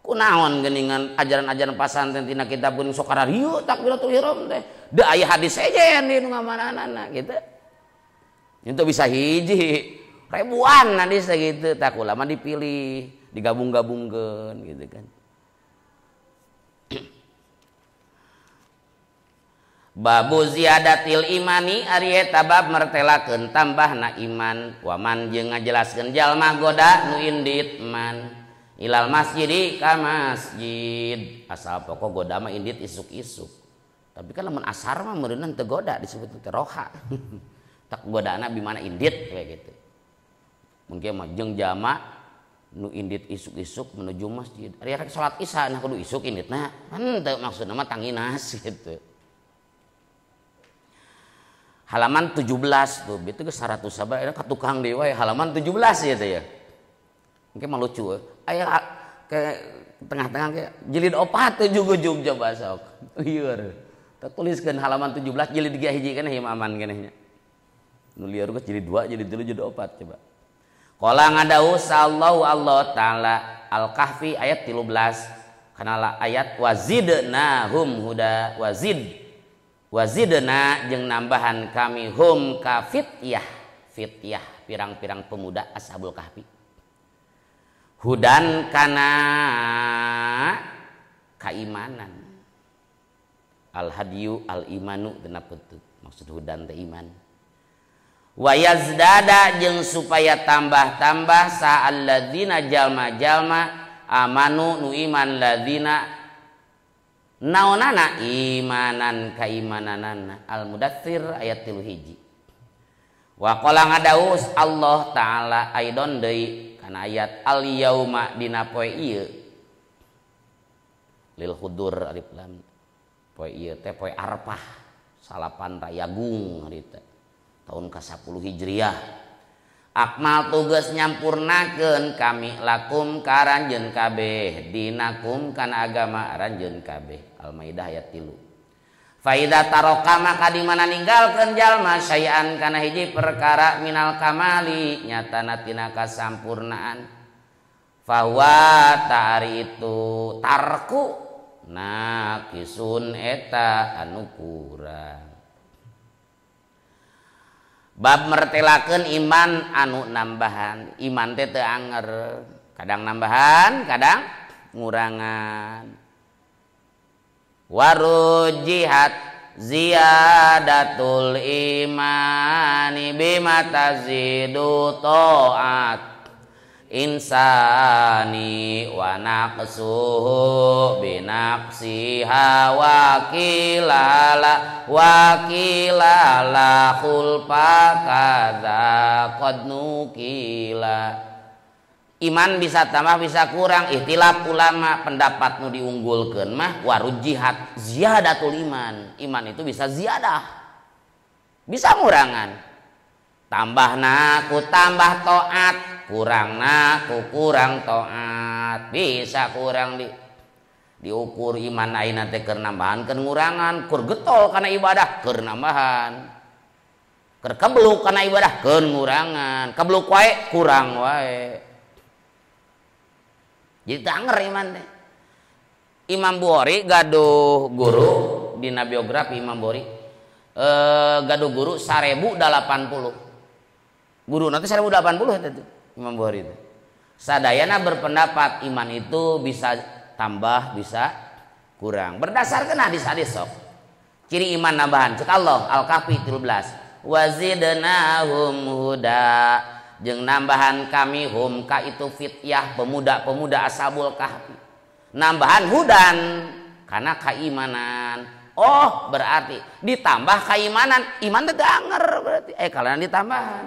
Kunaon geuningan ajaran-ajaran pasantren tina kitabun sokararieu takbiratul ihram teh. Da aya hadis ejen di nu ngamananana gitu. Itu bisa hiji ribuan hadis gitu tak ulama dipilih, digabung-gabungkeun gitu kan. Babu ziyadatil imani ari eta bab mertelakeun tambahna iman. Waman jeung ngajelaskeun jalma goda nu indit man ilal masjidi ka masjid. Asal pokok goda mah indit isuk-isuk. Tapi kan lamun asar mah meureunna teu goda disebut teh roha. Tak godana bimana indit kayak gitu. Mungkin mah jeung jama nu indit isuk-isuk menuju masjid. Ari rek salat Isya nah kudu isuk inditna. Henteu maksudna mah tanginas gitu. Halaman 17 tuh, itu ke 100 sabar, ada tukang dewa ya halaman 17 ya tuh ya. Mungkin mah lucu, aya ke tengah-tengah kayak jilid 4 tuh juga coba sok. Lieur. Tak tuliskan halaman 17 jilid 3 hiji kan aman kenehnya. Nu lieur ke jilid 2, jilid 3, jilid 4 coba. Qala ngadau sallallahu Allah taala Al-Kahfi ayat 13. Kana ayat wazidnahum huda wazidna jeung nambahan kami hum ka fityah pirang-pirang pemuda ashabul kahfi hudan kana kaimanan al hadyu al imanu tena peutut maksud hudan teh iman wa yazdada jeung supaya tambah-tambah sa alladzina jalma-jalma amanu nu iman ladzina naonana imanan kaimananana al-mudaththir ayat 3 hiji. Wa qala ngadaus Allah taala aidon deui kana ayat al yauma dina poe ieu lil hudur alif lam poe ieu teh poe Arfah salapan rayagung harita tahun ka-10 Hijriah. Akmal tugas nyampurnakeun kami lakum karanjeun kabeh dinakum kana agama ranjeun kabeh. Al-Maidah ayat 3. Faida taroka maka di mana ninggalkeun jalma sayan kana hiji perkara minal kamali nyatana tina kasampurnaan. Fahuwa ta'ari itu tarku naqisun eta anu kurang. Bab mertelakeun iman anu nambahan. Iman teh teu anger, kadang nambahan, kadang ngurangan. Warujihat ziyadatul imani bima tazidu ta'at insani wa naqsuhu binaqsiha wakilala khulpa kadza qad nukila. Iman bisa tambah bisa kurang, ihtilaf ulama pendapat nu diunggulkeun mah warujihat ziyadatul iman. Iman itu bisa ziyadah, bisa ngurangan. tambahna ku tambah taat, kurangna ku kurang taat. Bisa kurang diukur iman ayeuna teh keur nambahan keur ngurangan, kur getol kana ibadah keur nambahan, keur kebluk kana ibadah keur ngurangan, kebluk wae kurang wae. Jadi tanger iman teh. Imam Bukhari gaduh guru dina biografi Imam Bukhari gaduh guru 1080. Guru nanti 1080 itu Imam Bukhari itu. Sadayana berpendapat iman itu bisa tambah bisa kurang. Berdasarkan hadis-hadis sok. Ciri iman nambahan cek Allah Al-Kahfi 13. Wazidnahum huda, jeung nambahan kami hum ka itu fityah pemuda-pemuda Ashabul Kahfi. Nambahan hudan karena keimanan. Oh berarti ditambah keimanan, iman teh danger berarti. Kalana ditambahan.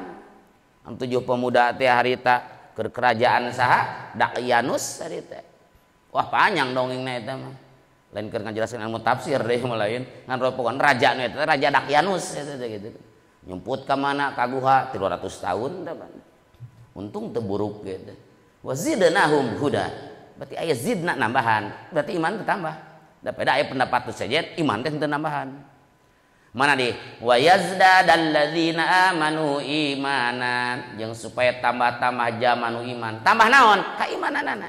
7 pemuda teh harita ke kerajaan saha Daqyanus harita. Wah panjang dongengna eta mah. Lain keur ngajelaskeun ilmu tafsir deui mah lain. Ngan pokona raja nu eta raja Daqyanus eta gitu. Nyumput ka mana ka guha 300 tahun teh. Untung teu buruk gitu. Wazidnahum huda. Berarti aya zidna nambahan, berarti iman bertambah. Da pada aya pendapat tu saja iman teh teu nambahan. Mana di wa yazdadal ladzina amanu imanan, jeung supaya tambah-tambah jamanu iman. Tambah naon? Keimananana.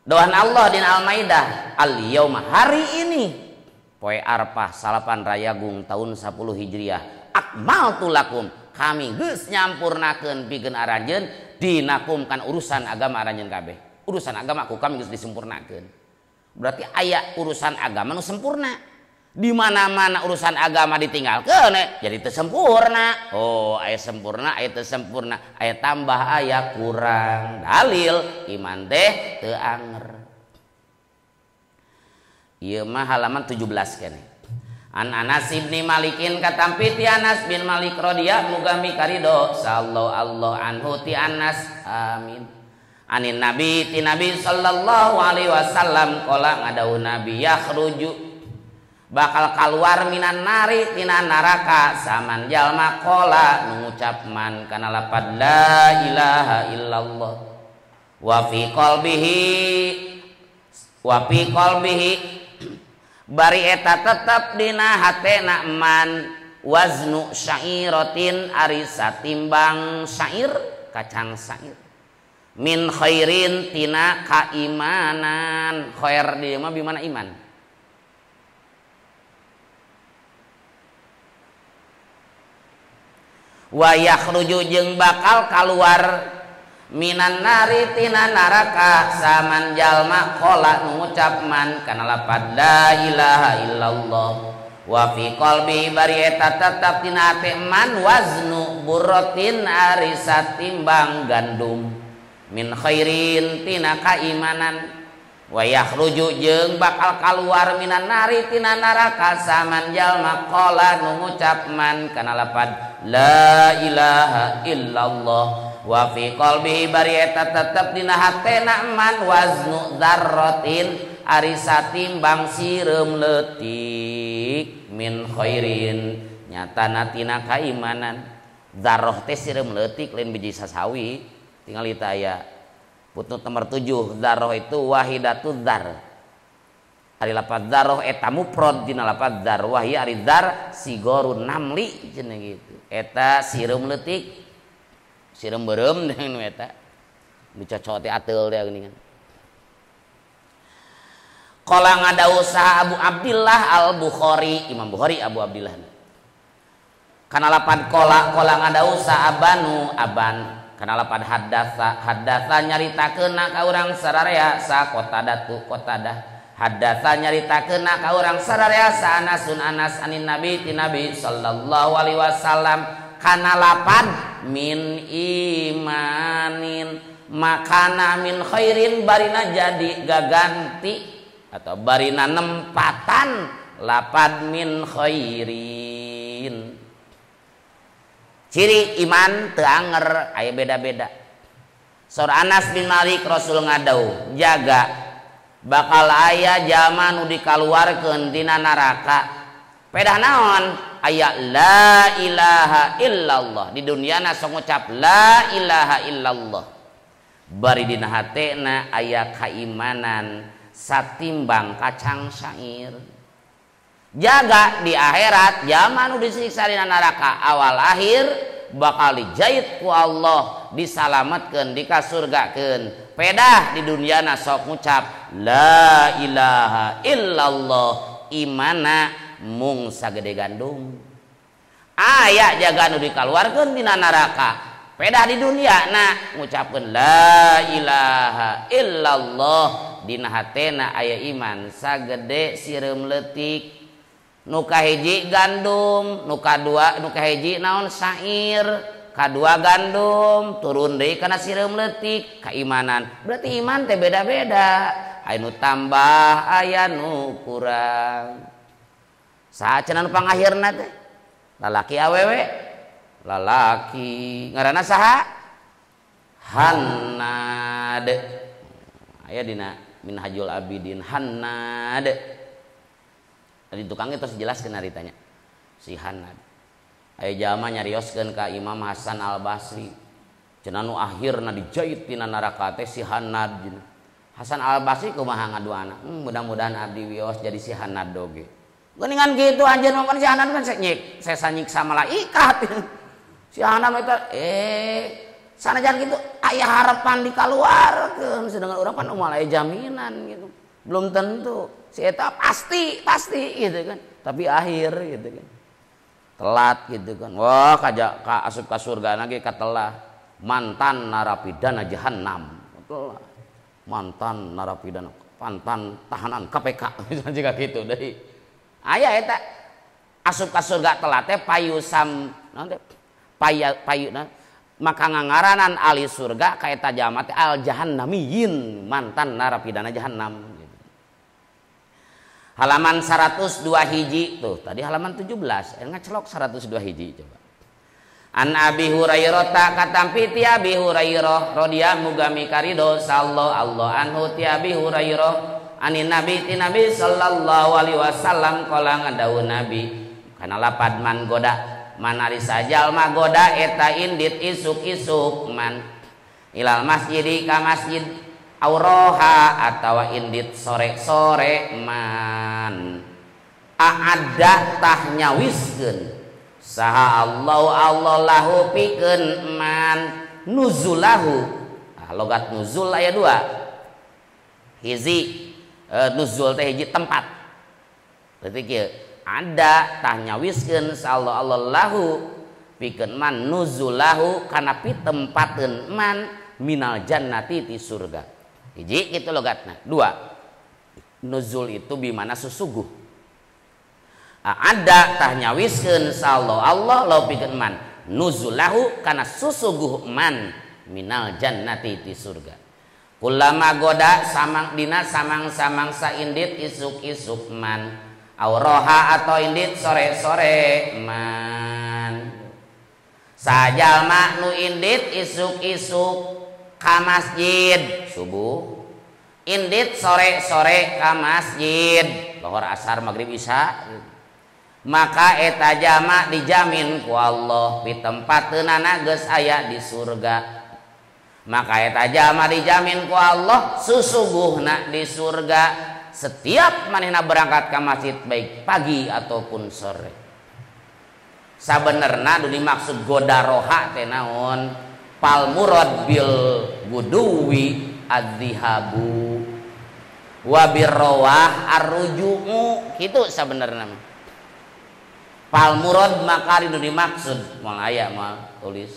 Doan Allah di Al-Maidah, al-yauma hari ini poe Arfah salapan rayagung tahun 10 Hijriah. Akmaltu lakum, kami geus nyampurnakeun pikeun aranjeun dinakumkan urusan agama aranjeun kabeh. Urusan agama ku kami geus disempurnakeun. Berarti aya urusan agama nu sempurna. Di mana-mana urusan agama ditinggalkeun jadi teu sempurna. Oh, aya sempurna, aya teu sempurna, aya tambah, aya kurang. Dalil iman teh teu anger. Ieu mah halaman 17 keneh. An Anas bin Malikin katampi ti Anas bin Malik radhiyallahu mugami karido sallallahu Allah anhu ti Anas amin. Anin Nabi ti Nabi sallallahu alaihi wasallam qala ngadawuh Nabi yakhruju bakal keluar minan nari tina neraka saman jalma qala mengucap man kana lapad la ilaha illallah wa fi qalbihi bari eta tetep dina hatena man waznu syairatin ari satimbang syair kacang syair min khairin tina kaimanan. Khair di mah bimana iman. Wa yakhruju jeung bakal kaluar minan nari tina naraka saman jalma qala ngucap man kana lapad la ilaha illallah wa fi qalbi bari eta tetep tina ate man waznu burratin ari satimbang gandum min khairin tina kaimanan. Wa yakhruju jeung bakal kaluar minan nari tina naraka saman jalma qala ngucap man kana lapad la ilaha illallah wa fi qalbi bari eta tetep dina hatena man waznu dzarratin ari satimbang sireum leutik min khairin nyatana tina kaimanan. Dzarrah teh sireum leutik lain biji sasawi. Tinggal ita aya putut nomor 7 dzarrah itu wahidatu dzar. Ari lapad dzarrah eta mufrad dina lapad dzar wahia ari dzar sigorun namli cenah gitu. Eta sireum leutik sireum beureum nu eta dicocok teh ateul teh geuningan. Qala ngadawuh sa Abu Abdillah Al-Bukhari, Imam Bukhari Abu Abdillah. Kana lapad qala ngadawuh sa Abanu Aban, kana lapad haddatsa nyaritakeun ka urang sararea sa Qatadah. Haddatsa nyaritakeun ka urang sararea sa Anasun Anas anin Nabi ti Nabi sallallahu alaihi wasallam kana lapad min imanin makana min khairin barina jadi gaganti atau barina nempatan lapad min khairin. Ciri iman teu anger aya beda-beda. Saur Anas bin Malik Rasul ngadauh jaga bakal aya jalma nu dikaluarkeun dina naraka. Pedah naon? aya la ilaha illallah di dunyana sok ngucap la ilaha illallah bari dina hatena aya kaimanan satimbang kacang syair. Jaga di akhirat zaman nu disiksa dina neraka awal akhir bakal dijahit ku Allah disalametkeun dikasurgakeun. Pedah di dunyana sok ngucap la ilaha illallah imana mung sagede gandum. Aya jaga nu dikaluarkeun dina neraka. Pedah di dunia na ngucapkeun la ilaha illallah dina hatena aya iman sagede sireum leutik. Nu kahiji gandum, nu kahiji naon syair, kadua gandum, turun deui kana sireum leutik, keimanan. Berarti iman teh beda-beda. Aya nu tambah, aya nu kurang. Saha cenah nu pangakhirna teh? Lalaki awewe? Lalaki. Ngaranna saha? Hannad. Aya dina Minhajul Abidin Hannad. Tadi tukang itu jelaskeun haritanya si Hannad. Aya jalma nyarioskeun ka Imam Hasan Al Basri. Cenah nu akhirna dijahit tina neraka teh si Hannad. Hasan Al Basri kumaha ngaduana? Mudah-mudahan abdi wios jadi si Hannad doge. Geuningan kitu anjeun mah si Hannad kan saya nyiksa malaikat. Si Hannad eta sanajan kitu aya harapan dikaluarkeun sedangkan urang kan moal aya jaminan gitu. Belum tentu si eta pasti gitu kan, tapi akhir gitu kan telat gitu kan. Wah kaja ka asup ka surga lagi katelah mantan narapidana jahanam, telah mantan narapidana mantan tahanan KPK jika gitu deui aya eta asup ka surga telat teh payusam nanti payuna maka ngangaranan ahli surga ka eta jalma teh al jahannamiyin mantan narapidana jahanam. Halaman 102 hiji tuh tadi halaman 17 ngacelok 102 hiji coba. An Abi Hurairah ta katampi ti Abi Hurairah radhiyallahu mugami karido sallallahu anhu ti Abi Hurairah anin nabi ti nabi sallallahu alaihi wasallam qala ngadawu nabi kana lapad man goda man ari sajal mah goda eta indit isuk-isuk man ilal masjidi ka masjid auroha atawa indit sore-sore man aada tah nyawiskeun saha Allah lahu pikeun man nuzulahu. Logat nuzul aya dua hiji nuzul teh hiji tempat berarti kieu ada tah nyawiskeun sa Allah lahu pikeun man nuzulahu kana pitempateun man minal jannati ti surga. Hiji gitu logatna. Dua nuzul itu bimana susuguh. Ada tah nyawiskeun sallallahu Allah law pikeun man nuzulahu kana susuguh man minal jannati ti surga. Kullama goda samang dina samang-samang saindit isuk-isuk man auroha atau indit sore-sore man sajalma nu indit isuk-isuk ka masjid subuh indit sore-sore ka masjid lohor asar maghrib isya maka eta jama dijamin ku Allah pitempateunana geus aya di surga. Maka eta jama dijamin ku Allah susuguhna di surga setiap manehna berangkat ka masjid baik pagi ataupun sore. Sabenerna nu dimaksud godaroha teh naon? Pal murad bil guduwi adzihabu wa birrawah arruju'u kitu sabenerna mah. Pal murad maka nu dimaksud moal aya mah tulis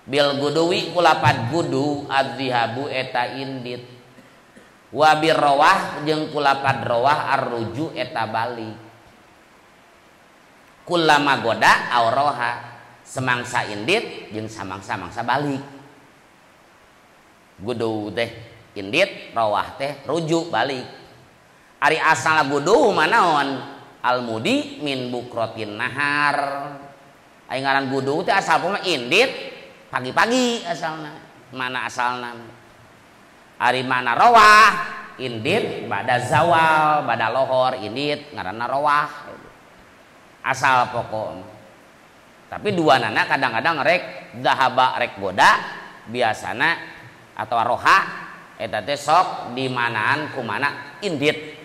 bil guduwi kulapad gudu adzihabu eta indit wa birrawah jeung kulapad rawah arruju eta balik. Kullama goda auroha semangsa indit jeung samangsa-mangsa balik. Gudu teh indit, rawah teh rujuk balik. Ari asal gudu manaon? Almudi min bukrotin nahar. Ai ngaran gudu teh asal mah indit pagi-pagi asalna. Mana asalna? Ari mana rawah? Indit bada zawal, bada lohor indit ngaranna rawah. asal pokok. Tapi dua nana kadang-kadang rek dahaba rek goda biasana atau roha eta teh sok di manaan kumana indit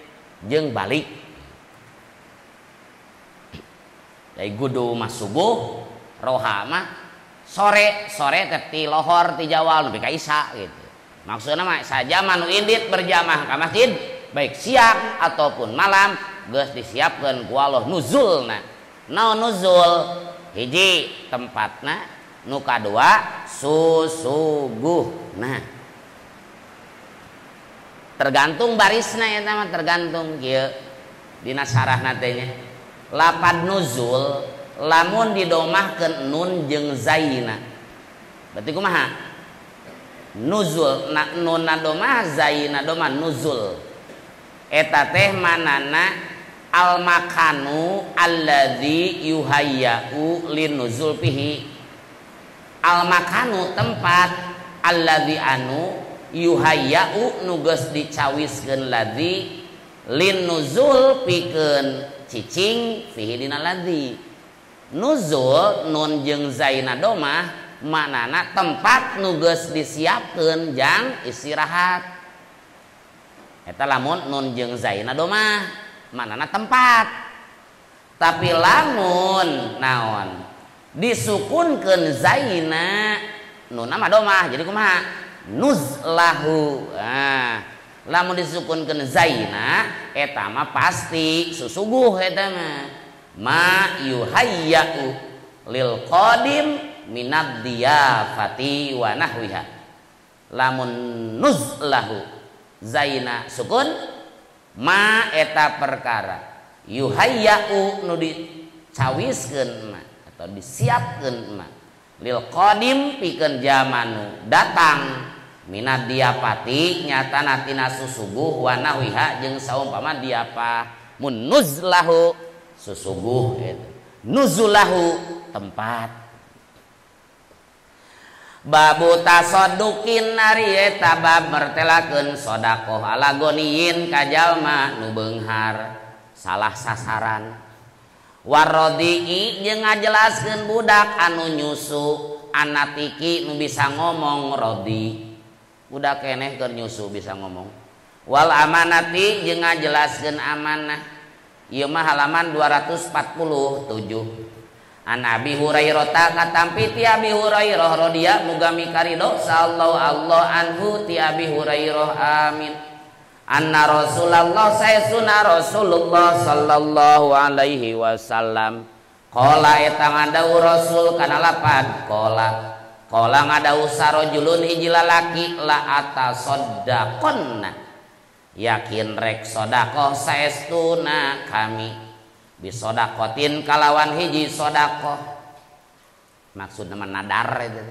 jeung balik. Dari gudu mah subuh, roha mah sore teh ti lohor ti jawal nepi ka isya gitu. Maksudna mah sajaman nu indit berjamaah ka masjid baik siang ataupun malam geus disiapkeun ku Allah nuzulna. Naon nuzul? Hiji tempatna, nu kadua susuguhna. Tergantung barisna eta mah tergantung kieu dina sarahna teh nya. Lapad nuzul lamun didomahkeun nun jeung zaina. Berarti kumaha? Nuzul nun domah zaina domah nuzul. Eta teh manana al makanu alladzi yuhayyau linuzul fihi. Al makanu tempat alladzi anu yuhayyau nu geus dicawiskeun ladzi linuzul pikeun cicing fihi dina ladzi. Nuzul nun jeung zaina domah manana tempat nu geus disiapkeun jang istirahat. Eta lamun nun jeung zaina domah manana tempat. Tapi lamun naon disukunkeun zaina nunna mah domah jadi kumaha nuzlahu. Lamun disukunkeun zaina eta mah pasti susuguh eta mah ma yuhayyau lil qadim minad diyafati wa nahwiha. Lamun nuzlahu zaina sukun ma eta perkara yuhayyau nu dicawiskeun ma atau disiapkeun ma lil qadim pikeun jamanu datang minad diapati nyatana tina susuguh wa nahwiha jeung saumpama diapa mun nuzlahu susuguh eta nuzulahu tempat. Babu tasodukin ari eta bab mertelakeun sedekah ala goniyin ka jalma nu beunghar salah sasaran. Warodi'i jeung ngajelaskeun budak anu nyusu anatiki nu bisa ngomong rodi. Budak keneh keur nyusu bisa ngomong. Wal amanati jeung ngajelaskeun amanah. Ieu mah halaman 247. An Abi Hurairah katampi ti Abi Hurairah radhiya muga mikarido sallallahu Allah anhu ti Abi Hurairah amin. Anna Rasulullah sayyiduna Rasulullah sallallahu alaihi wasallam qala eta ngadau Rasul kana lapad qala ngadau sarojulun hiji lalaki la atasaddaqonna yakin rek sedekah saestuna kami bisodakotin kalawan hiji sodakoh maksudna nadar itu.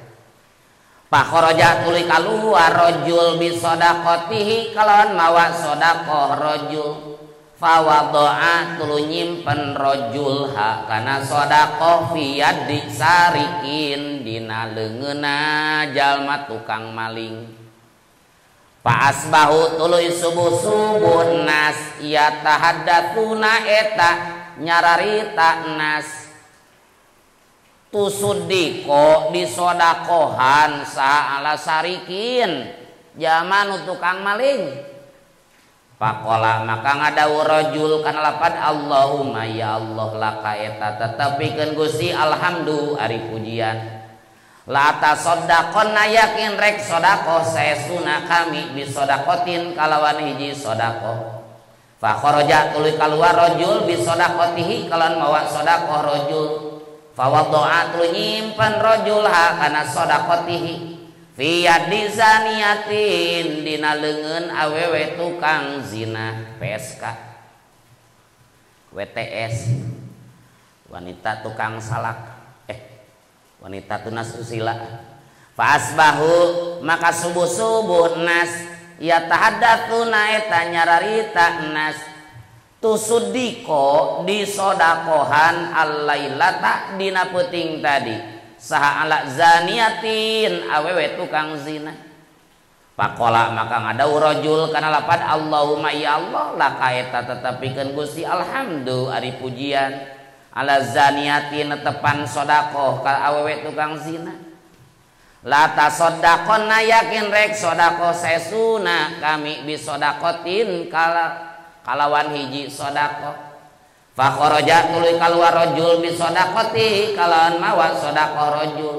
Pakharaja tuluy kaluar rajul bisodakotihi kalawan mawa sodakoh rajul fawadoa tuluy nyimpen rajul ha kana sodakoh fi yadi sarikin dina leungeunna jalma tukang maling. Fa asbahu tuluy subuh-subuh nas yatahaddatsuna eta nyararita nas tusudiko disodakohan sa ala sarikin zaman tukang maling. Pakola maka ngadau rajul kana lapad Allahumma ya Allah laka eta tetepikeun Gusti alhamdu ari pujian la tasaddaqonna yakin rek sedekah saestuna kami bisodakotin kalawan hiji sedekah. Fa kharaja tuluy kaluar rajul bi sadaqatihi kalawan mawa sedekah rajul fa wada'at nyimpen rajul ha kana sadaqatihi fi yadi zaniyatin dina leungeun awewe tukang zina PSK WTS wanita tukang salak wanita tunas usila. Fa asbahu maka subuh-subuh nas ya tahaddatsuna eta nyararita nas tusudiko disodakohan al-lailata dina peuting tadi saha ala zaniyatin awewe tukang zina. Pakola maka ngadau rajul kana lapad Allahumma ya Allah laka eta tetepikeun Gusti alhamdu ari pujian ala zaniati netepan sodakoh ka awewe tukang zina. La tasoddaqonna yakin rek sodakoh sesuna kami bisodakotin kalawan hiji sodakoh. Fa kharaja tuluy kaluar rajul bisodakoti kalawan mawa sodakoh rajul.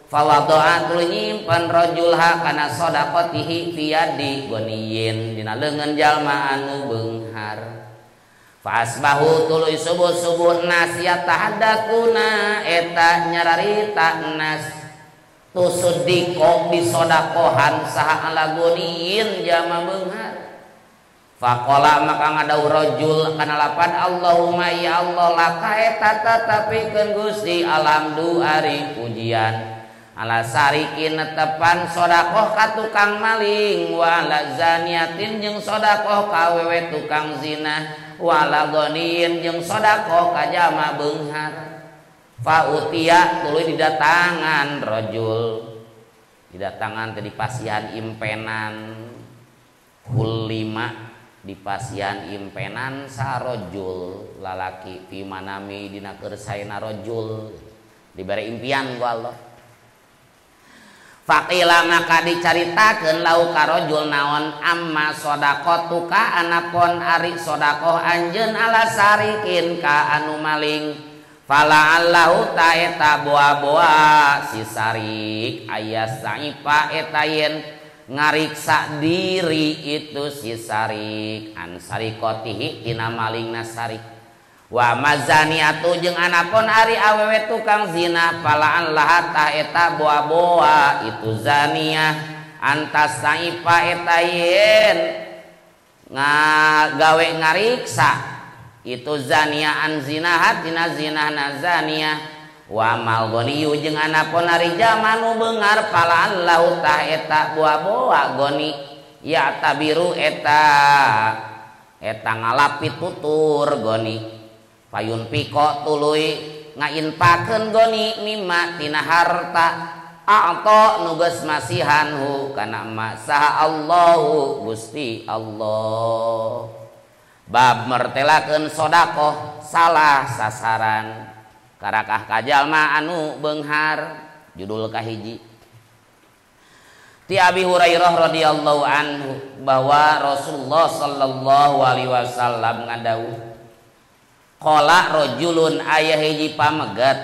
Fa wada'a tuluy nyimpen rajul ha kana sodakotihi fi yadi goniyin dina leungeun jalma anu beunghar. Fasbahu tuluy subuh-subuh nas yatahadatuna eta nyararita nas tusudiko bisodakohan saha alagoniin jama beunghar. Faqala maka ngadauh rajul kana lapan Allahumma ya Allah laka eta tatapikeun Gusti alhamdu ari pujian ala sarikin netepan sodakoh ka tukang maling wala zaniatin jeung sodakoh ka awewe tukang zina wala goniin jeung sodakoh ka jama beunghar. Fa utiya tuluy didatangan rajul didatangan teh dipasihan impenan hulima dipasihan impenan sarojul lalaki fi manami dina kersayna rajul dibere impian ku Allah. Faqila maka dicaritakeun lau ka rajul naon amma shadaqatuka anapun ari sodakoh anjeun ala sarikin ka anu maling fala allahu ta eta boa-boa si sarik aya saipa eta yen ngariksa diri itu si sarik an sarikotihi tina malingna sarik. Wa mazaniatu jeung anapun ari awewe tukang zina palaan lahata eta boa-boa itu zaniyah antas saipa eta yen ngagawe ngariksa itu zaniyah an zinahat tina zinahna zaniyah. Wa mal goniyu jeung anapun ari jamanu beungar palaan lauta eta boa-boa goni ya tabiru eta ngalapi tutur goni payun piko tuluy ngainpakeun goni mimma tina harta a'ta nu geus masihanhu kana ma saha Allahu Gusti Allah. Bab mertelakeun sodakoh salah sasaran karakah kajalma anu beunghar judul kahiji. Ti Abi Hurairah radhiyallahu anhu bahwa Rasulullah sallallahu alaihi wasallam ngadawuh qala rajulun aya hiji pamegat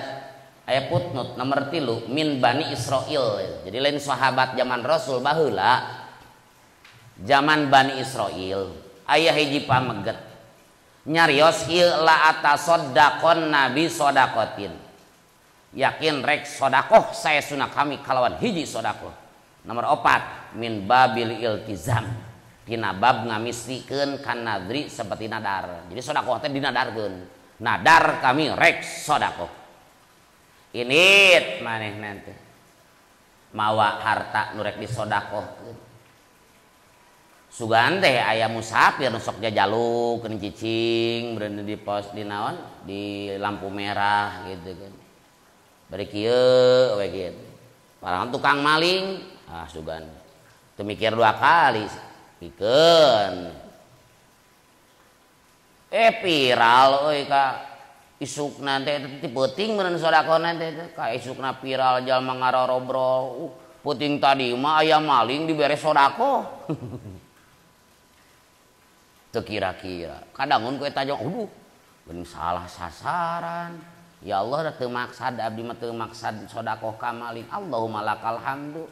aya putnut nomor 3 min Bani Israil. Jadi lain sahabat zaman Rasul baheula zaman Bani Israil aya hiji pamegat nyarios ieu la atasoddaqon nabi sodakotin yakin rek sodakoh saya sunah kami kalawan hiji sodakoh. Nomor 4 min babil iltizam tina bab ngamisikeun kan nadri seperti nadar. Jadi sodakoh teh dinadarkeun nadar kami rek sodakoh init maneh nanti mawa harta nu rek disodakohkeun. Sugan teh aya musafir nu sok jajalukeun cicing beuneu di pos di naon di lampu merah gitu kan. Bari kieu we kieu. Parang tukang maling sugan teu mikir 2 kali pikeun. Viral euy ka isukna teh ti peuting meureun sedekahna teh ka isukna viral jalma ngarorobrol. Peuting tadi mah aya maling dibere sedekah. Teu kira-kira. Kadangun ku eta jong geuning salah sasaran. Ya Allah da teu maksad abdi mah teu maksad sedekah ka maling. Allahumma lakal hamdu.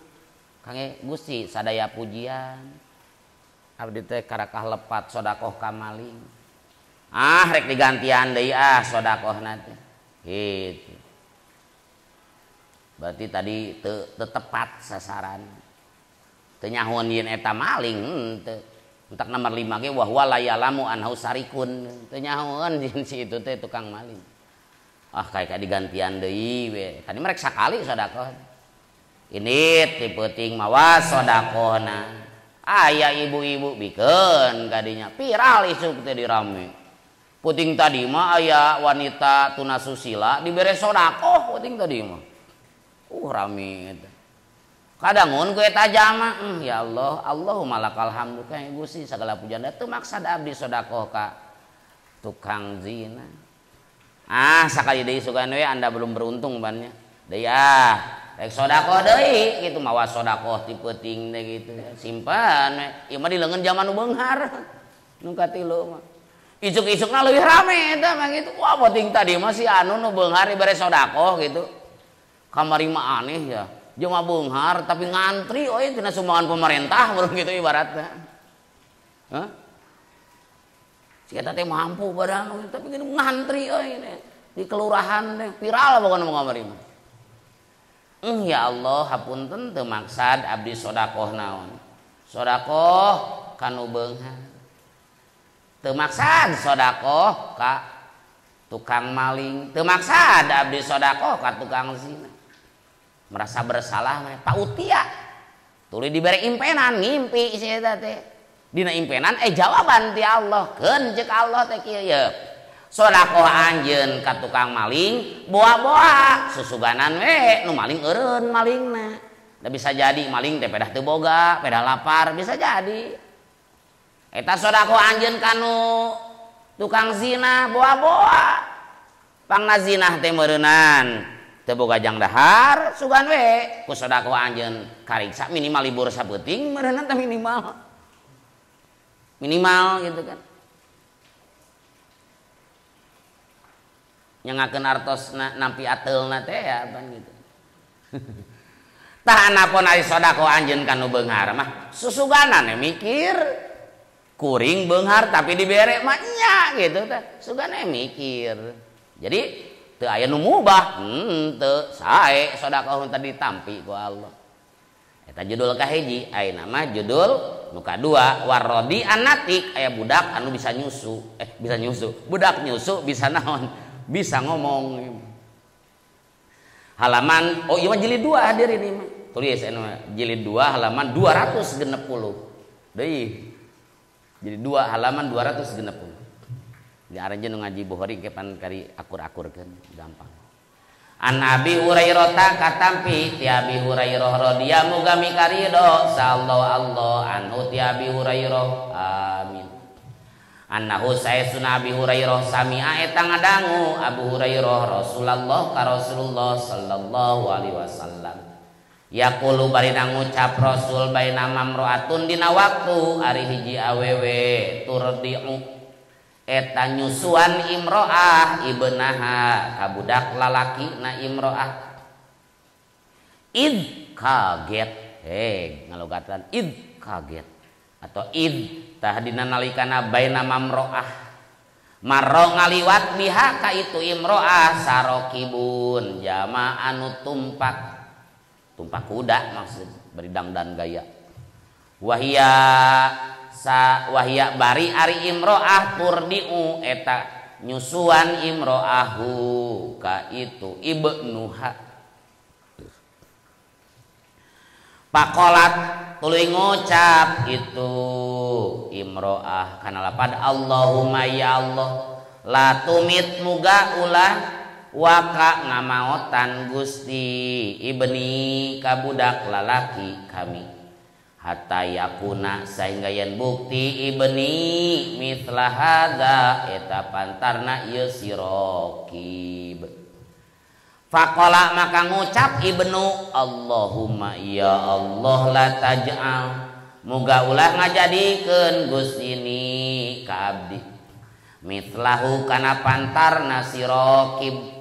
Kange Gusti sadaya pujian. Abdi teh karakah lepat sedekah ka maling. Rek digantian deui sedekahna teh. Gitu. Berarti tadi teu tepat sasaran. Teu nyahoan yen eta maling teu. Entak nomor 5 ge wa huwa la ya'lamu anhu sarikun. Teu nyahoan yen si itu teh tukang maling. Kayak digantian deui we. Kadi merek sakali sedekah. Ini tipeuting mawa sedekahna. Aya ibu-ibu bikeun kadinya viral isuk teh dirame. Puting tadi mah aya wanita tunasusila dibere sedekah puting tadi mah. Rame eta. Kadangun ku eta jama ya Allah, Allahumma lakal hamdu ka Gusti sagala pujian teu maksad abdi sedekah ka tukang zina. Sakali deui sugan we Anda belum beruntung bannya. Deui rek sodaqoh deui kitu mawa sodaqoh ti peuting teh kitu. Simpan we. Ieu mah di leungeun zaman nu beunghar. Nu katilu mah. Isuk-isukna leuwih rame eta mah gitu. Wah peuting tadi mah si anu nu beunghar ibare sodaqoh gitu. Kamari mah aneh ya. Jeung mah beunghar tapi ngantri euy tina sumbangan pemerintah baru gitu ibaratna. Hah? Si eta teh mampu badan tapi gini ngantri euy di kelurahan teh viral pokona kamari mah. Ya Allah hapunten teu maksad abdi sedekah naon. Sedekah kanu beunghar. Teu maksad sedekah ka tukang maling, teu maksad abdi sedekah ka tukang zina. Merasa bersalah mah pautia. Tuluy dibere impenan ngimpi si eta teh. Dina impenan jawaban ti Allah keun ceuk Allah teh kieu ye sedekah anjeun ka tukang maling boa-boa susuganan we nu maling eureun malingna da bisa jadi maling teh pedah teu boga pedah lapar bisa jadi eta sedekah anjeun kanu tukang zina boa-boa pangna zina teh meureunan teu boga jang dahar sugan we ku sedekah anjeun kariksa minimal libur sapeuting meureunan teh minimal gitu kan nyangakeun artos nampi atelna teh ya ban gitu tah anapun ari sedekah anjeun kanu beunghar mah susuganan mikir kuring beunghar tapi dibere mah nya gitu teh sugana mikir jadi teu aya nu mubah teu sae sedekah tadi ditampi ku Allah eta judul kahiji ayeuna mah judul nu kadua warodi anatik aya budak anu bisa nyusu budak nyusu bisa naon bisa ngomong halaman ieu mah jilid 2 hadirin ini mah tulis anu jilid 2 halaman 260 deui jilid 2 halaman 260 di aranjeun nu ngaji Bukhari ke pan kari akur-akurkeun gampang. An Abi Hurairah katampi ti Abi Hurairah radhiyallahu muga mikarido sallallahu Allah anhu ti Abi Hurairah amin annahu sayyiduna Abi Hurairah sami'a eta ngadangu Abu Hurairah Rasulullah ka Rasulullah sallallahu alaihi wasallam yaqulu bari ngucap Rasul baina mamroatun dina waktu ari hiji awewe turdi'u eta nyusuan imro'ah ibnaha kabudak lalaki na imro'ah id kaget ngalogatan id kaget atau id tah dina nalikana baina mamro'ah marro ngaliwat biha ka itu imro'ah sarokibun jama anu tumpak kuda maksud beridang dan gaya wahia bari ari imro'ah turdiu eta nyusuan imro'ahu ka itu ibnuha pakolat tuluy ngucap itu imro'ah kana lapad Allahumma ya Allah la tumit muga ulah waka ngamaotan Gusti ibni kabudak lalaki kami hatta yakuna sehingga yen bukti ibni mitlah hadza eta pantarna ieu sirokib faqala maka ngucap ibnu Allahumma ya Allah la taj'al muga ulah ngajadikeun Gusti ni ka abdi mitlahu kana pantarna sirokib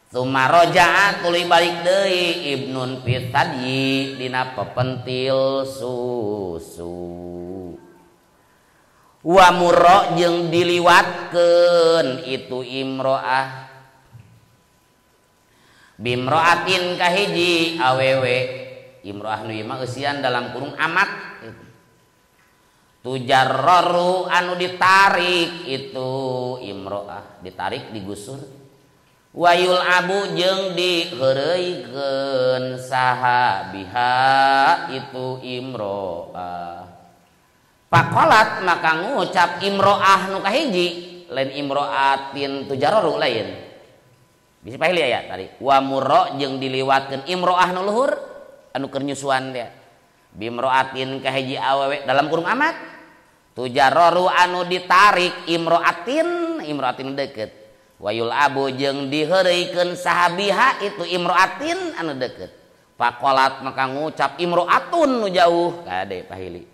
Tsumma roja'a tuluy balik deui ibnun pitadyi dina pepentil susu. Wa murra jeung diliwatkeun itu imro'ah. Bimro'atin kahiji awewe. Imro'ah nu ieu mah eusian dalam kurung amat gitu. Tujarraru anu ditarik itu imro'ah, ditarik digusur. Wayul abu jeung diheureuykeun saha biha itu imro'ah. Pakolat maka ngucap imro'ah nu kahiji lain imro'atin tujarraru lain. Bisa pahili aya tadi. Wa murra jeung diliwatkeun imro'ah nu luhur anu keur nyusuan dia. Bimro'atin kahiji awewe dalam kurung amat. Tujarraru anu ditarik imro'atin deukeut. wayul abu jeung diheureuikeun sahabiha itu imroatin anu deukeut. Faqalat maka ngucap imroatun nu jauh kade pahili.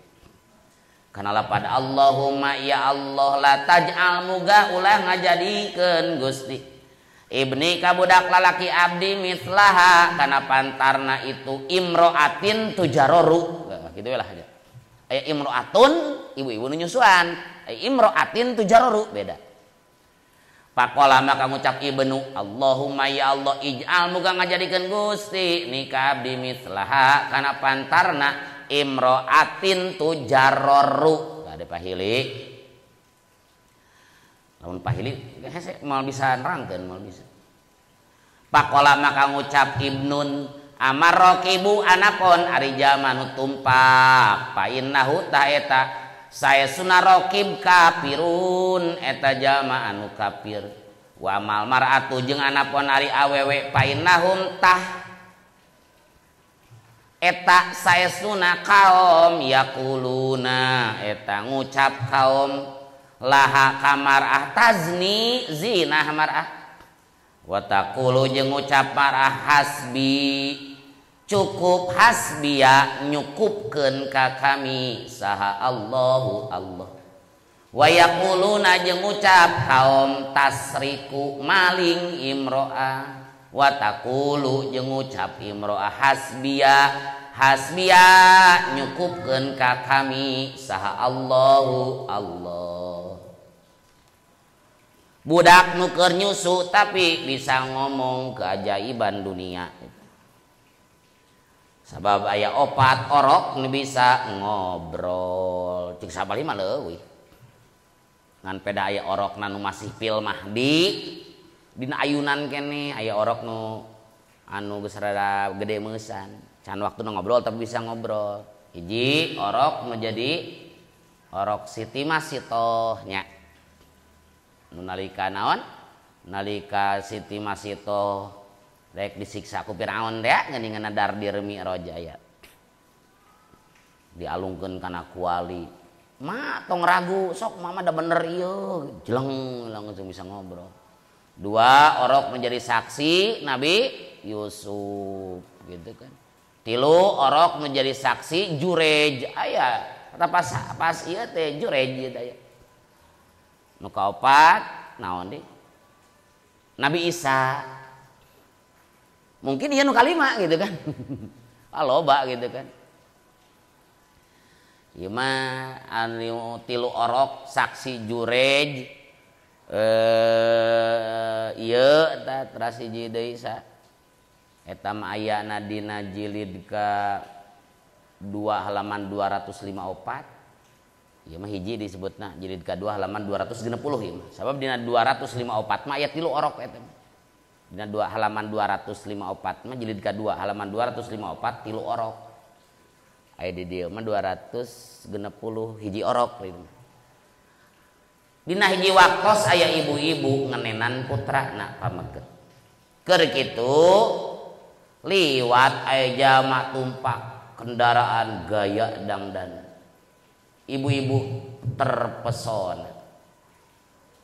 Kana lapad Allahumma ya Allah la taj'al muga ulah ngajadikeun Gusti ibni ka budak lalaki abdi mislaha kana pantarna itu imroatin tujaroru kitu we lah aja. Aya imroatun ibu-ibu nu nyusuan, aya imroatin tujaroru beda. Pakola maka ngucap ibnu Allahumma ya Allah ij'al muga ngajadikeun Gusti nikah abdi mislaha kana pantarna imroatin tujarroru ada pahili lamun pahili hese mal bisa nerangkeun mal bisa. Pakola maka ngucap ibnun amar raqibu anakon ari jamanu tumpak fa innahu ta eta saya sunarokib kafirun eta jama anu kafir wa mal mar'atu jeung anapun ari awewe painahum tah eta saya sunah kaum yakuluna eta ngucap kaum laha kamarah tazni zinah mar'ah wa taqulu jeung ngucap mar'ah hasbi cukup hasbiya nyukupkeun ka kami saha Allahu Allah wa yaquluna jeung ngucap kaum tasriku maling imro'ah wa taqulu jeung ngucap imro'ah hasbiya nyukupkeun ka kami saha Allahu Allah. Budak nu keur nyusu tapi bisa ngomong keajaiban dunia. Sabab aya opat orok nu bisa ngobrol cik sabali mah leuwih ngan peda aya orok nu masih pil mahdi dina ayunan kene aya orok nu anu geus rada gede meusan can waktu ngobrol tapi bisa ngobrol hiji orok nu jadi orok Siti Masitoh nya nu nalika naon nalika Siti Masitoh rek disiksa ku Firaun teh geuningan dardir mi'raj aya dialungkeun kana kuali ma tong ragu sok mama da bener ieu jeleng langsung bisa ngobrol. Dua orok menjadi saksi Nabi Yusuf gitu kan. Tilu orok menjadi saksi Jurej aya kata pas ieu teh Jurej aya. Nu kaopat naon deui Nabi Isa mungkin dia nu kalima gitu kan. Loba gitu kan. Ieu mah anu tilu orok saksi Jurej ieu eta teras hiji deui sa eta mah ayana dina jilid ka 2 halaman 254. Ieu mah hiji disebutna jilid ka 2 halaman 260 ieu mah. Sabab dina 254 mah aya tilu orok eta mah. Dina 2 halaman 254 mah jilid ka-2 halaman 254 tilu orok. Aya di dieu mah 260 hiji orok gitu. Dina hiji waktos aya ibu-ibu ngenenan putrana pameket. Keur kitu liwat aya jama tumpak kendaraan gaya dangdan. Ibu-ibu terpesona.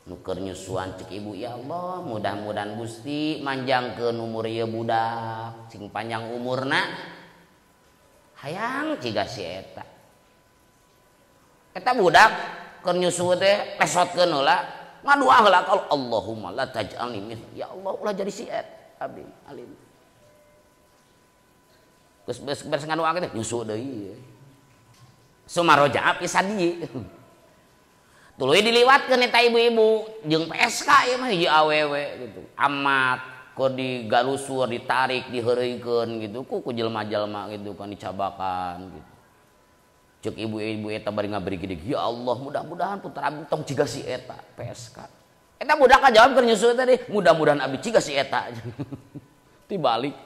Nuker nyusuan cek ibu ya Allah mudah-mudahan Gusti manjangkeun umur ieu budak sing panjang umurna hayang ciga si eta budak keur nyusu teh lesotkeun heula ngadua heula ka Allahumma la taj'alni min ya Allah ulah jadi si eta abdi alim geus beres ngadua teh nyusu deui sumaroja pisan dieu. Tuluy diliwatkeun eta ibu-ibu jeung PSK ieu mah hiji awewe gitu. Amat ku digalusur, ditarik, diheureuikeun gitu ku jelema-jelema gitu kan dicabakan gitu. Ceuk ibu-ibu eta bari ngabri gede, ya Allah mudah-mudahan putra abdi tong ciga si eta PSK. Eta budak kajawab keur nyusu tadi, mudah-mudahan abdi ciga si eta. Tibalik.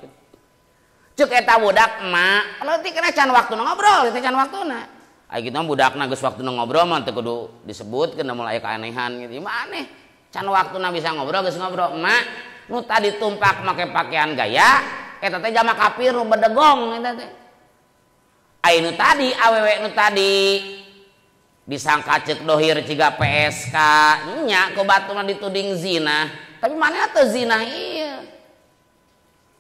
Ceuk eta budak mak, leutik kana can waktuna ngobrol, teh can waktuna. Ai kitu mah budakna geus waktuna ngobrol mah teu kudu disebutkeun namun aya keanehan gitu. Mah aneh. Can waktuna bisa ngobrol geus ngobrol. Mak, nu tadi tumpak make pakaian gaya, eta teh jama kafir nu bedegong eta teh. Ai nu tadi awewe nu tadi disangka ceuk dohir ciga PSK nya ku batuna dituding zina tapi mana teu zina ieu.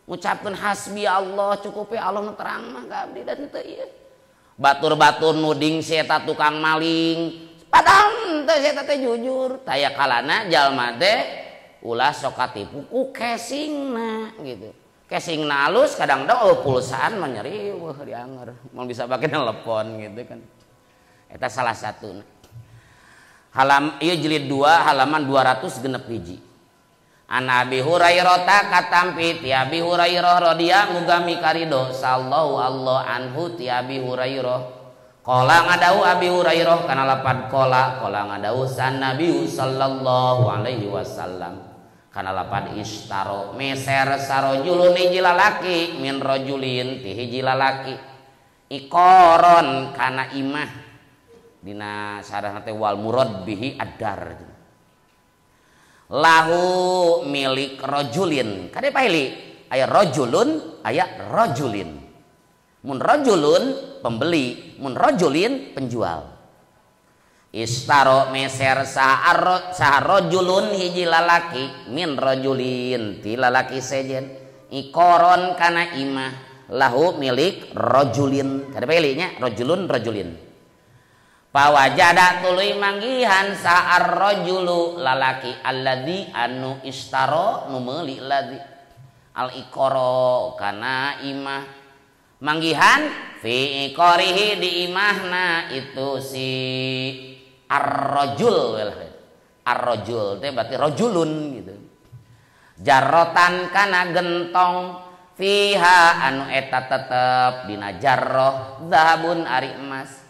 Ngucapkeun hasbi Allah cukup Allah nu terang mah ka abdi dan teu ieu. Batur-batur nuding si eta tukang maling, padahal teh si eta teh jujur. Taya kalana jalma teh ulah sok katipu ku casingna gitu. Casingna alus kadang-kadang pulsaan mah nyeri weuh dianger. Mun bisa pake telepon gitu kan. Eta salah satuna. Ieu jilid 2 halaman 261. An Abi Hurairah katampi ti Abi Hurairah radhiyallahu ngugami karido sallallahu Allah anhu ti Abi Hurairah qala ngadau Abi Hurairah kana lapad qala ngadau san Nabi sallallahu alaihi wasallam kana lapad istaro meser sarojulun hiji lalaki min rajulin ti hiji lalaki ikoron kana imah dina sarana teh wal murad bihi adar lahu milik rajulin kade paili aya rajulun aya rajulin mun rajulun pembeli mun rajulin penjual istaro meser saha rajulun hiji lalaki min rajulin ti lalaki sejen ikoron kana imah lahu milik rajulin kada bae nya rajulun pawajada tuluy manggihan saar rajulu lalaki alladzi anu istaro nu meuli ladzi al ikoro kana imah manggihan fi iqorihi di imahna itu si ar-rajul teh berarti rajulun gitu jarrotan kana gentong fiha anu eta tetep dina jarroh zahabun ari emas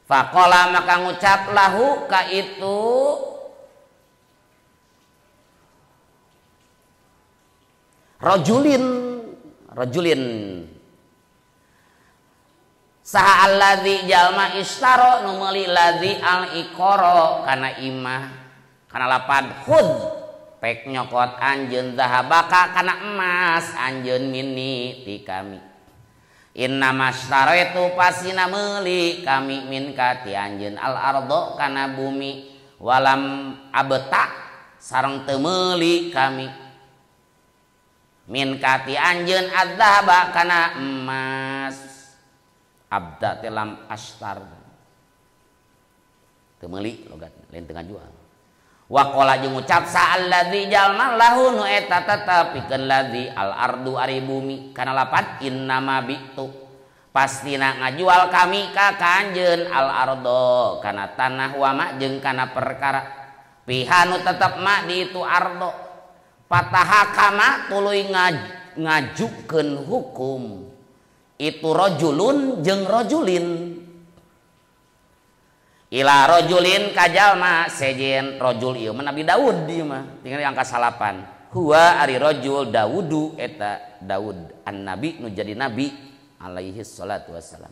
faqala maka ngucap lahu ka itu rajulin saha alladzi jalma istaro nu meuli ladzi al iqara kana imah kana lapad khud pek nyokot anjeun zahabaka kana emas anjeun mini ti kami inna mastaraitu pasina meuli kami minka ti anjeun al ardo kana bumi walam abeta sareng teu meuli kami minka ti anjeun adzahaba kana emas abda telam astar teu meuli logat lain teu ngajual wa qala jeung ngucap sa'alladzi jalma lahu nu eta tetepikeun ladzi al ardu ari bumi kana lapad innama bitu pastina ngajual kami ka kanjeun al ardo kana tanah wa ma jeung kana perkara pihanu tetep ma di itu ardo patahakama tuluy ngajukeun hukum itu rajulun jeung rajulin ila rajulin kajalma sejen rajul ieu mah Nabi Daud ieu mah tinggal angka 8 huwa ari rajul Daudu eta Daud an-nabi nu jadi nabi alaihi salatu wassalam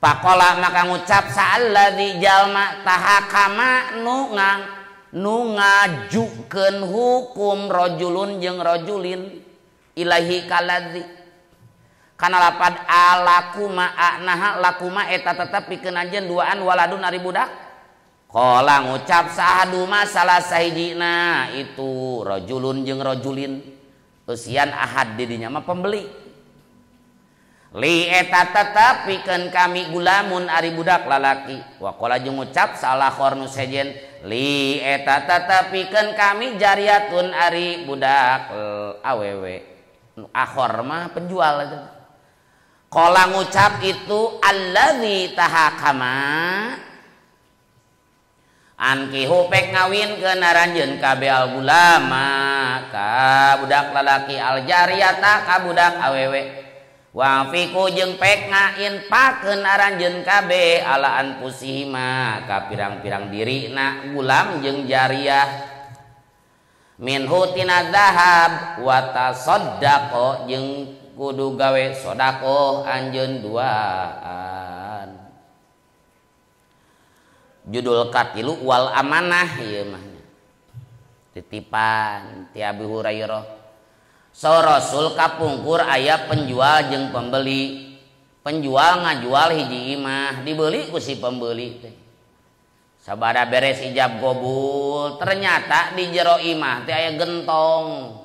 faqala maka ngucap sa'alladzi jalma tahakama nu ngajukeun hukum rajulun jeung rajulin ilahi kaladzi kana lapad alakuma anaha lakuma eta tetep pikeun anjeun duaan waladun ari budak qala ngucap sahaduma salah sahijina itu rajulun jeung rajulin usian ahad di dinya mah pembeli li eta tetep pikeun kami gulamun ari budak lalaki wa qala jeung ngucap salah khornu sejen li eta tetep pikeun kami jariyatun ari budak awewe akhor mah penjual aja qala ngucap itu alladzi tahakama ankihu pek ngawinkeun aranjeun kabeh al gulama ka budak lalaki al jariyata ka budak awewe wa fiku jeung pek ngainpakeun aranjeun kabeh ala anfusihima ka pirang-pirang dirina gulam jeung jariyah minhu tina zahab wa tasaddaqo jeung kudu gawe sodako anjeun duaan judul katilu wal amanah ieu mah titipan ti Abi Hurairah so Rasul kapungkur aya penjual jeung pembeli penjual ngajual hiji imah dibeli ku si pembeli teh Sabada beres ijab gobul, ternyata di jero imah teh aya gentong.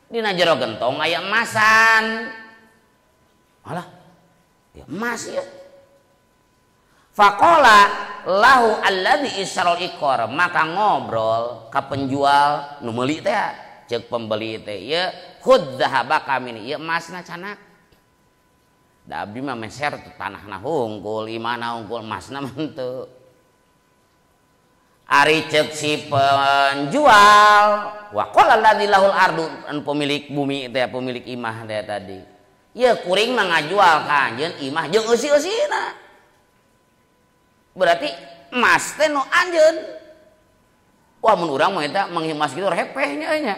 Dina jero gentong aya emasan. Alah, ya emas ya. Faqala lahu alladzi isyaral iqor, maka ngobrol ka penjual nu meuli teh, ceuk pembeli teh, ya khudz zahabaka min, ieu emasna canak. Da abdi mah meser tanahna hungkul, imana hungkul, emasna mah henteu. Ari ceuk si penjual, wa qala alladzi lahul ardu, pemilik bumi teh, pemilik imah teh tadi. Ieu kuring mah ngajual ka anjeun imah jeung eusi-eusina. Berarti emas teh nu anjeun. Wah mun urang mah eta manghimas kitu hepehnya nya.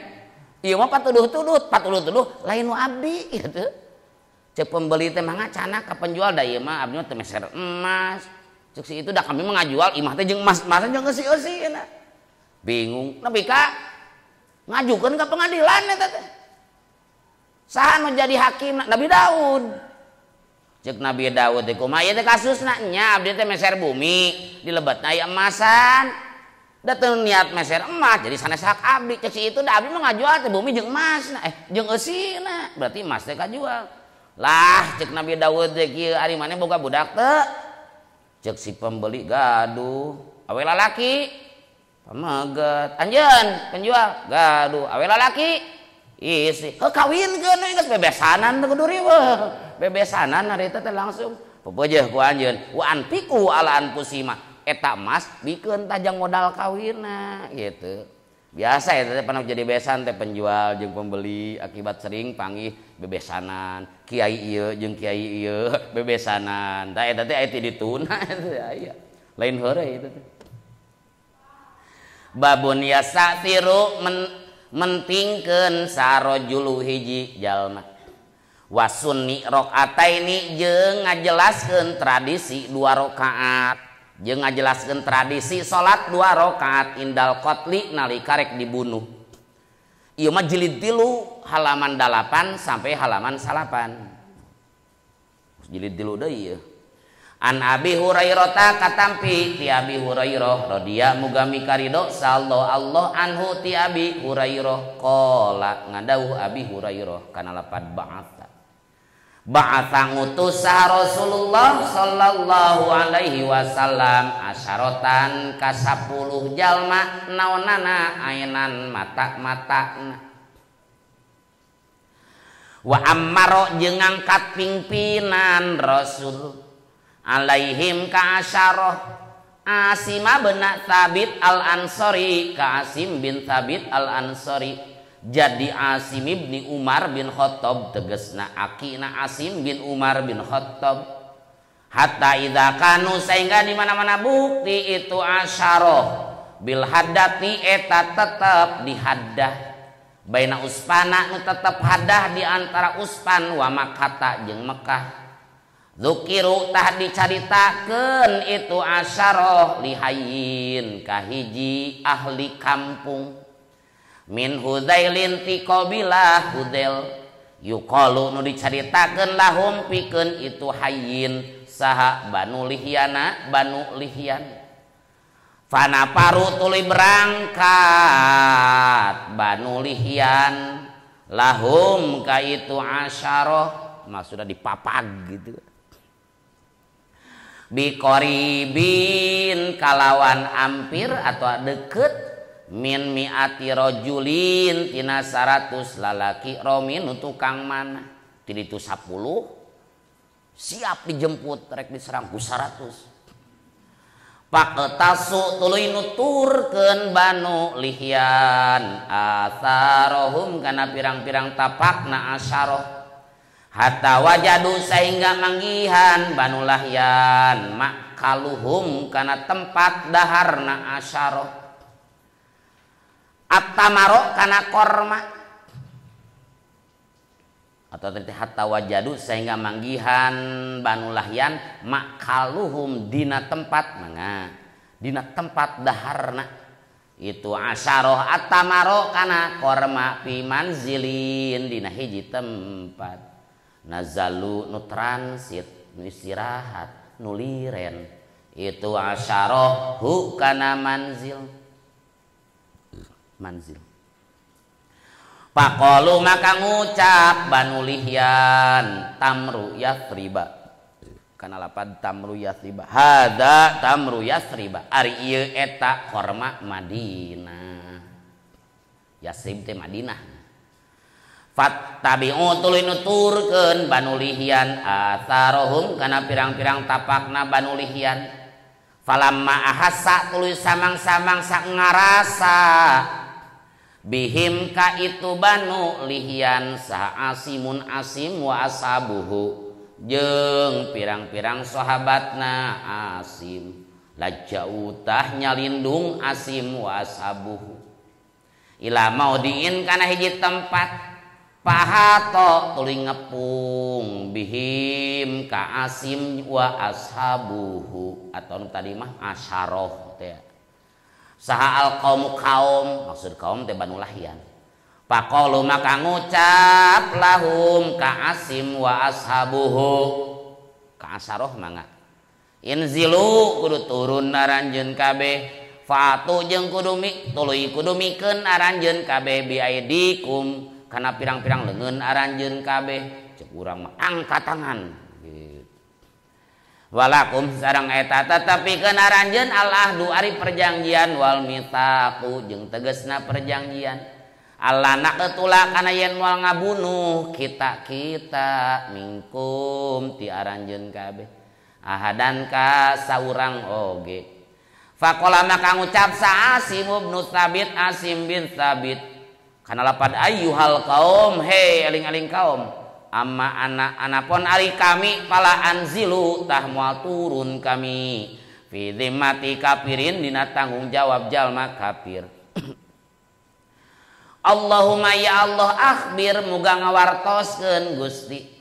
Ieu mah patuduh-tuduh lain nu abdi gitu. Cek pembeli teh mah ngacana ka penjual da ieu mah abdi teh meser emas. Cek si itu da kami mah ngajual imah teh jeung emas-emasan jeung eusi-eusina. Bingung nepi ka ngajukeun ka pengadilan eta teh. Saha nu jadi hakim Nabi Daud. Cek Nabi Daud teh kumaha ieu teh kasusna nya abdi teh meser bumi dilebetna aya emasan. Da teu niat meser emas jadi sanes hak abdi. Cek si itu da abdi mah ngajual teh bumi jeung emasna jeung eusina. Berarti emas teh kajual. Lah cek Nabi Daud teh kieu ari maneh boga budak teu? Cek si pembeli gaduh, awe lalaki pameget. Anjeun penjual gaduh, awe lalaki isi. Heuh kawinkeun we geus bebesanan teh kudu riweuh. Bebesanan hari teh langsung pepeujeuh ku anjeun. Wa anfiqu ala anfusima. Eta emas bikeun tajang modal kawinna gitu. Biasa ya teh pernah jadi besan teh penjual jeung pembeli akibat sering panggih bebesanan. Kiai ieu jeung kiai ieu bebesanan. Da eta teh aya ti dituna aya. Lain heureuy itu teh. Babun yasatiru mentingkeun sarojulu hiji jalma. Wasunni rakaataini jeung ngajelaskeun tradisi 2 rakaat. Jeung ngajelaskeun tradisi salat 2 rakaat indal qatli nalika rek dibunuh. Ieu mah jilid 3 halaman 8 sampai halaman 8. Jilid 3 deui ieu. An Abi Hurairah katampi ti Abi Hurairah radhiyallahu muga mikarido sallallahu Allah anhu ti Abi Hurairah qala ngadawuh Abi Hurairah kana lapad ba'atha ngutus Rasulullah sallallahu alaihi wasallam asyaratan ka 10 jalma naonana ainan mata-matana wa ammaro jeung ngangkat pingpinan Rasul alaihim ka asyarah Asim bin Thabit al-Ansari ka Asim bin Thabit al-Ansari. Jadi Asim bin Umar bin Khattab tegasna akina Asim bin Umar bin Khattab. Hatta idza kanu sehingga di mana-mana bukti itu asyarah bil haddati eta tetep dihaddah baina uspana nu tetep haddah di antara Uspan wa Makkah jeung Mekah. Zukiru tah dicaritakeun itu asyarah lihayin kahiji ahli kampung min Hudailin ti qabilah Hudail yuqalu nu dicaritakeun lahum pikeun itu hayyin saha Banu Lihyana Banu Lihyan. Fana paru tuluy berangkat Banu Lihyan lahum ka itu asyarah maksudna dipapag gitu. Biqoribin kalawan ampir atau deket min mi'ati rajulin tina 100 lalaki romin tukang mana ti ditu 10 siap dijemput rek diserang ku 100. Paqtasu tuluy nuturkeun Banu Lihyan atharohum kana pirang-pirang tapakna asyarah hatta wajadu sehingga manggihan Banu Lihyan makaluhum kana tempat daharna asyarah at-tamaro kana korma atau tadi hatta wajadu sehingga manggihan Banu Lihyan makaluhum dina tempat mangga dina tempat daharna itu asyarah at-tamaro kana korma fi manzilin dina hiji tempat nazalu nu transit nu istirahat nu liren itu asyarahu kana manzil. Faqalu maka ngucap Banu Lihyan tamru Yathriba kana lapad tamru Yathriba hada tamru Yathriba ari ieu eta korma Madinah. Yasrib teh Madinah. Fattabi'u tuluy nuturkeun Banu Lihyan atharohum kana pirang-pirang tapakna Banu Lihyan. Falamma ahassa tuluy samang-samang sak ngarasa bihim ka itu Banu Lihyan saha Asimun Asim wa ashabuhu jeung pirang-pirang sahabatna Asim lajautah nyalindung Asim wa ashabuhu ila maudiin kana hiji tempat pahato tuluy ngepung bihim ka Asim wa ashabuhu atau tadi mah asyaroh teh saha al kaum maksud kaum teh Banu Lihyan. Faqalu maka ngucap lahum ka Asim wa ashabuhu ka asyaroh mangga inzilu kudu turun aranjeun kabeh fatu jeung tuluy kudu mikeun aranjeun kabeh biaidikum kana pirang-pirang leungeun aranjeun kabeh cek urang mah angkat tangan gitu. Walakum sareng eta tetepikeun aranjeun al ahdu ari perjanjian wal mitsaqu jeung tegasna perjanjian allana ketula kana yen moal ngabunuh kita mingkum ti aranjeun kabeh ahadan ka saurang oge. Faqala maka ngucap sa Asim bin Tsabit Asim bin Tsabit kana lapad ayyuhal qaum he aling-aling kaum amma anapun ari kami pala anzilu tah moal turun kami fi zimmati kafirin dina tanggung jawab jalma kafir. Allahumma ya Allah akhbir muga ngawartoskeun Gusti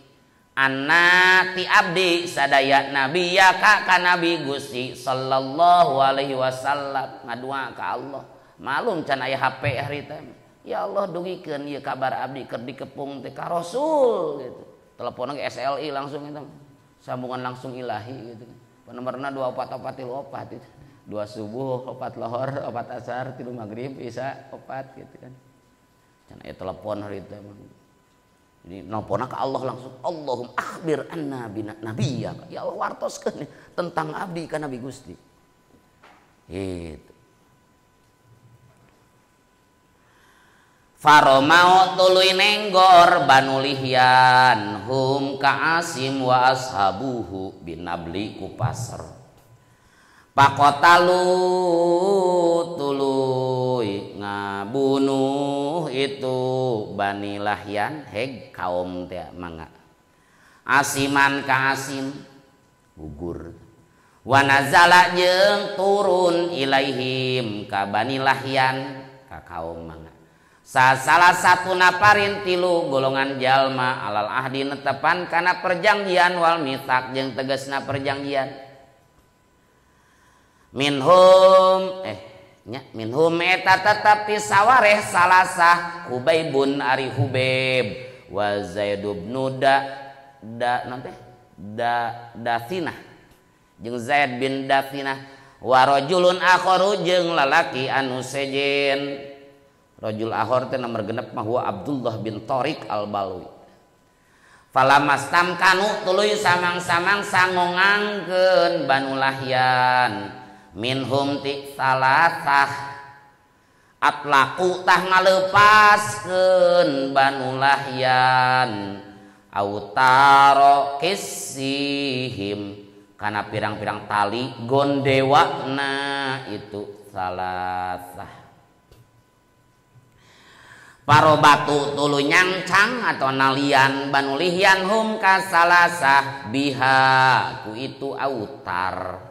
anna ti abdi sadaya nabi ya ka nabi Gusti sallallahu alaihi wasallam ngadua ka Allah malum can aya HP hari teh ya Allah dugikeun ieu kabar abdi keur dikepung teh ka Rasul gitu telepon ge SLI langsung itu sambungan langsung ilahi gitu nomorna 2444 itu 2 subuh 4 lohor 4 asar 3 maghrib isya 4 gitu kan can aya telepon hari teh jadi nelponna ka Allah langsung Allahumma akhbir anna nabiyaka ya Allah wartoskeun tentang abdi ka nabi Gusti gitu. Faromau tuluy nenggor Banu Lihyan hum ka Asim wa ashabuhu binabli ku pasar pakotalu tuluy ngabunuh itu Bani Lihyan heg kaum teh mangga Asiman ka Asim gugur wa nazala jeung turun ilaihim ka Bani Lihyan ka kaum mangga salah satu naparin tilu golongan jalma alal ahdi netepan kana perjanjian wal mitsaq jeung tegasna perjanjian minhum eta tetapi sawareh salasah Hubaibun ari Hubaib wa Zaid bin Dafinah jeung Zaid bin Dafinah wa rajulun akharu jeung lalaki anu sejen rajul akhar teh nomor genep mah huwa Abdullah bin Tariq al-Balwi. Falamastam kanu tuluy samang-samang sangongangkeun Banu Lihyan minhum ti salasah atlaqu tah ngaleupaskeun Banu Lihyan autaro kisihim kana pirang-pirang tali gondewana itu salasah paro batu tulu nyangcang atau nalian Banu Lihyan hum kasalasah biha ku itu autar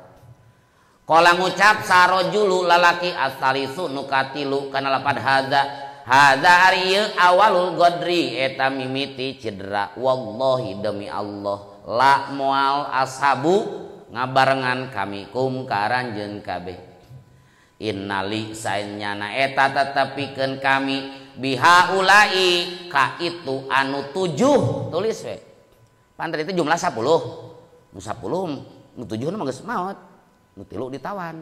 kala ngucap sarojulu lalaki asalisu nukatilu kana lapad hadza ari awalul godri eta mimiti cedera wallahi demi Allah la moal ashabu ngabarengan kami kum karanjeun kabeh innali saenyana eta tetepikeun kami biha ulai ka itu anu 7 tulis we pantri itu jumlah 10 nu 10 nu 7 mah geus maot nu tilu ditawan.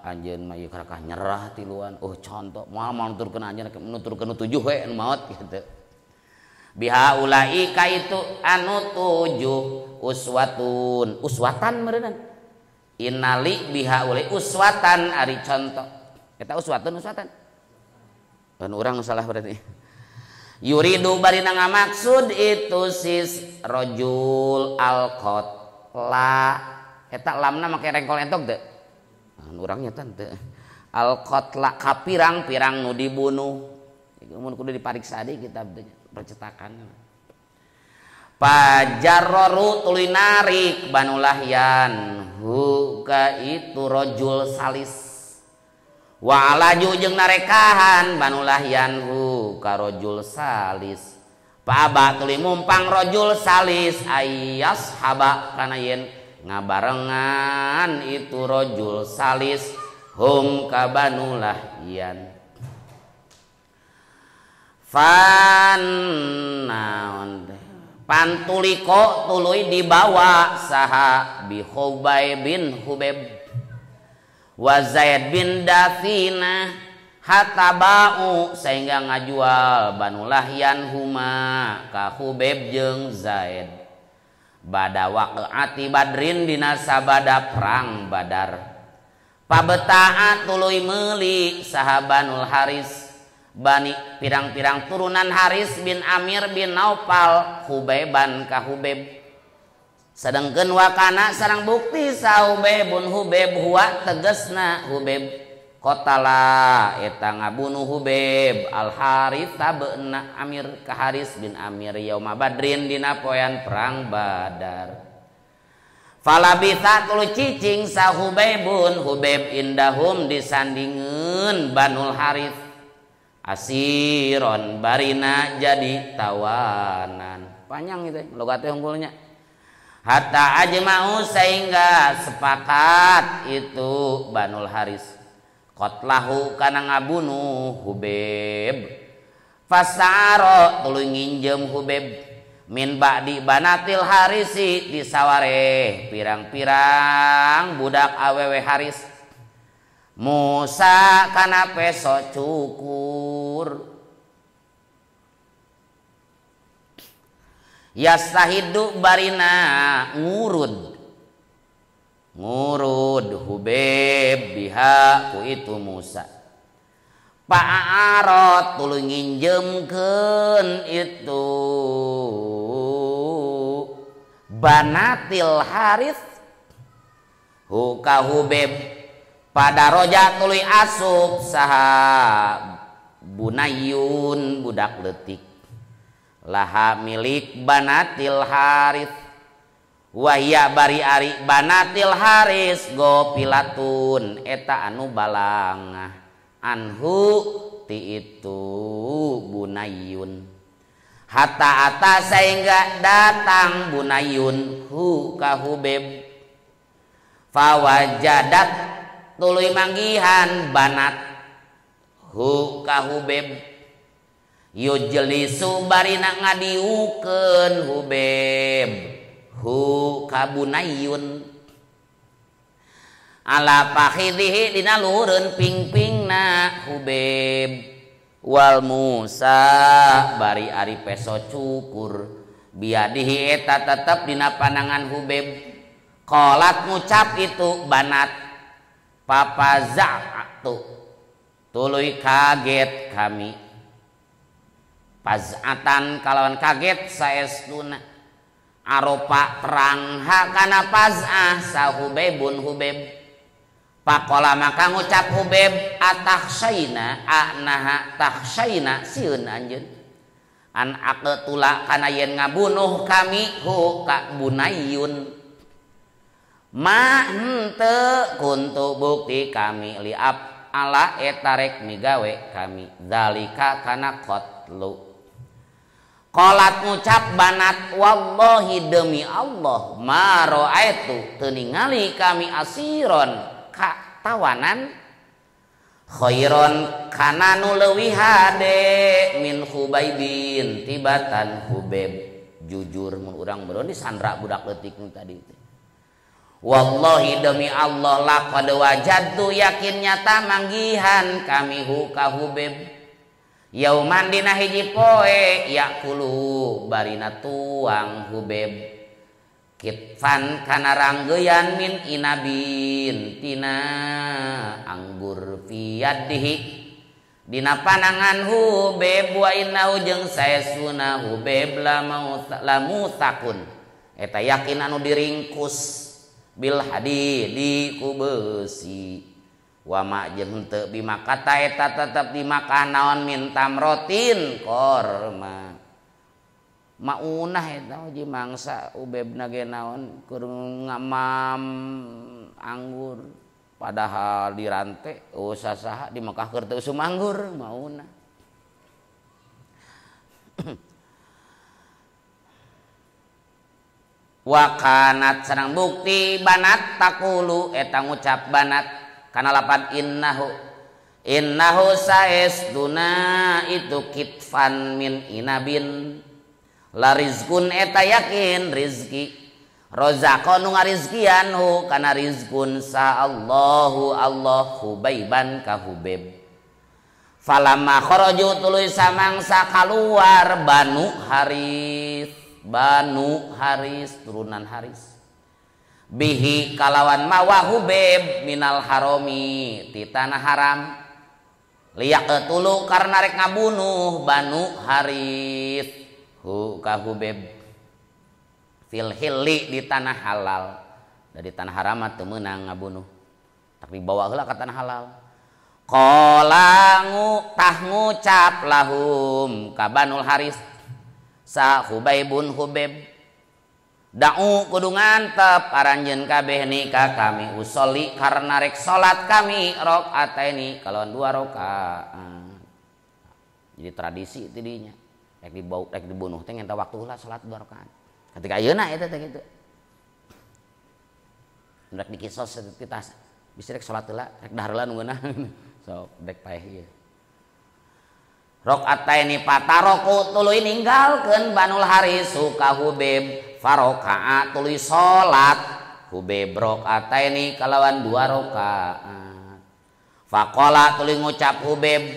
Anjeun mah ieu karakah nyerah tiluan. Contoh moal nuturkeun anjeun nuturkeun nu 7 we nu maot kitu. Biha ulai ka itu anu 7 uswatan meureunna. Innali biha ulai uswatan ari contoh. Eta uswatan. Anu urang salah berarti. Yuridu bari ngamaksud itu sis rajul alqat la eta lamna make rengkol entok teu. Anu urang nya teu. Alqatla kapirang-pirang nu dibunuh. Mun kudu dipariksa deui kitab percetakan. Pajarroru tuluy narik Banu Lahyan hu ka itu rajul salis. Wa alaju jeung narekahan Banu Lahyan hu ka rajul salis. Paaba tuluy mumpang rajul salis ayas haba kana yen ngabarengan itu rajul salis hum ka Banu Lahyan. Pantuliko tuluy dibawa saha bi Hubay bin Hubeb wa Zaid bin Dathina hatabau sehingga ngajual Banu Lahyan huma ka Hubeb jeung Zaid bada waqati Badrin dina sabada perang Badar. Pabetaat tuluy meuli saha Banul Haris bani pirang-pirang turunan Haris bin Amir bin Naufal Hubaiban ka Hubeb. Sedengkeun wakana sareng bukti sa Hubaibun Hubeb huwa tegesna Hubeb qatala eta ngabunuh Hubeb al Harits tabeuna Amir ka Haris bin Amir yauma Badrin dina poean perang Badar. Falabitha tuluy cicing sa Hubaibun Hubeb indahum disandingeun Banul Harits asiron barina jadi tawanan. Panjang itu logatnya unggulnya. Hatta ajma'u sehingga sepakat itu Banul Haris qatlahu kana ngabunuh Hubeb. Fasaro tuluy nginjem Hubeb min ba'di banatil Harisi disaware pirang-pirang budak awewe Haris. Musa kana peso cukur yastahidu barina ngurud Hubeb biha ku itu Musa. Pa'arot tuluy nginjemkeun itu banatil Harits hu ka Hubeb pada roja tuluy asup saha Bunayun budak leutik laha milik banatil Harits wahya bari ari banatil Haris gopilatun eta anu balangah anhu ti itu Bunayun hatta ata sehingga datang Bunayun hu ka Hubeb fawajadat tuluy manggihan banat hu ka Hubeb yujlisu barina ngadiukeun Hubeb hu ka Bunayun ala fakhidhihi dina luhureun pingpingna Hubeb wal Musa bari ari peso cukur biadihi eta tetep dina panangan Hubeb qolat ngucap itu banat Papa za'atu tuluy kaget kami paz'atan kalawan kaget saestuna aropa perang hakana paz'ah sa Hubebun Hubeb. Pakola maka ngucap Hubeb atakhsyaina anaha takhsyaina sieun anjeun an aqtula kana yen ngabunuh kami hu ka Bunayun ma henteu kuntu bukti kami liap ala etarek migawe kami zalika kana qatlu. Qolat ngucap banat wallahi demi Allah ma raaitu teu ningali kami asiron ka tawanan khairon kana nu leuwih hade min Hubaibin tibatan Hubeb jujur mun urang beureun disandra budak leutik nu tadi teh. wallahi demi Allah laqad wajadtu yakin nyata manggihan kami hu ka Hubeb yauman dina hiji poe yakulu barina tuang Hubeb kitfan kana ranggeyan min inabin tina anggur fi yadihi dina panangan Hubeb wa innahu jeung saesuna Hubeb lamu takun eta yakin anu diringkus bil hadidi ku beusi wa ma jeung teu bimakata eta tetep dimakan naon min tamrotin korma maunah eta uji mangsa Ubebna ge naon keur ngamam anggur padahal dirante saha di Mekah keur teu usum anggur maunah wa kanat sareng bukti banat takulu eta ngucap banat kana lapan innahu saestuna itu kitfan min inabin la rizqun eta yakin rizki rozaqo nu ngarizkian hu kana rizqun sa Allahu Allah Hubaiban ka Hubeb falamma kharaju tuluy samangsa kaluar Banu Haris turunan Haris bihi kalawan mawa Hubeb minal haromi ti tanah haram liyaqtulu karena rek ngabunuh Banu Haris hu ka Hubeb fil hilli di tanah halal dari tanah haram teu meunang ngabunuh tak dibawa heula ka tanah halal qala ngucap lahum ka Banul Haris sa Hubaibun Hubeb da'u kudu ngantep aranjeun kabeh nikah kami usolli karena rek salat kami rakaataini kalawan 2 rakaat. Jadi tradisi tidinya rek dibunuh teh ngenta waktu heula salat 2 rakaat. Ketika ayeuna eta teh kitu. Rek dikisos kita bisa rek salat heula rek dahareula nu ngeunah. Sok dek paeh ieu. Rakaataini pataroku tuluy ninggalkeun Banul Haris ka Hubeb faroka'a tuluy salat Hubeb rakaataini kalawan 2 rakaat faqala tuluy ngucap Hubeb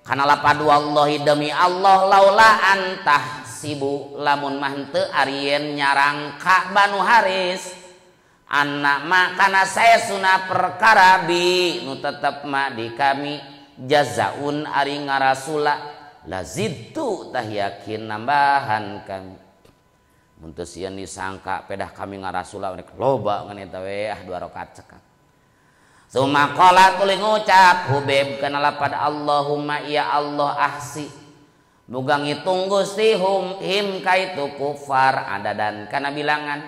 kana lapad wallahi demi Allah laula antah sibu lamun mah teu arieun nyarang ka Banu Haris anna ma kana saesuna perkara bi nu tetep ma di kami jazaun ari ngarasula lazidtu tah yakin nambahan kami mun teu sieun disangka pedah kami ngarasula rek loba ngan eta we 2 rakaat cekak summa qala tuluy ngucap Hubeb kana lapad Allahumma ya Allah ahsi muga ngitung Gusti him kaitu kufar adadan kana bilangan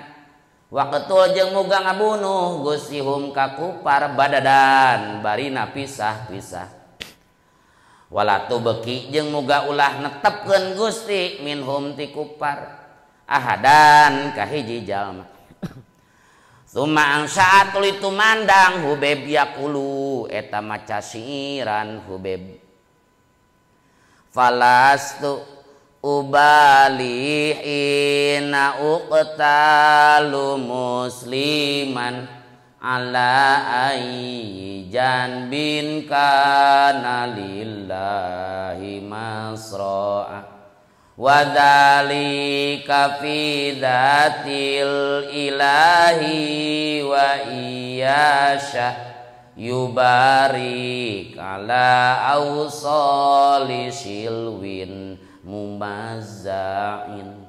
waqtul jeung muga ngabunuh Gusti hum ka kufar badadan barina pisah-pisah walatu beki jeung muga ulah netepkeun Gusti minhum ti kufar ahadan kahiji jalma summa angsaat tuluy tumandang Hubeb yaqulu eta maca siiran Hubeb falastu ubali ina uqtalu musliman ala ayyi janbin kana lillahi masra'a wa dzalika fi dzatil ilahi wa iyasha yubarik ala awsali silwin mumazzain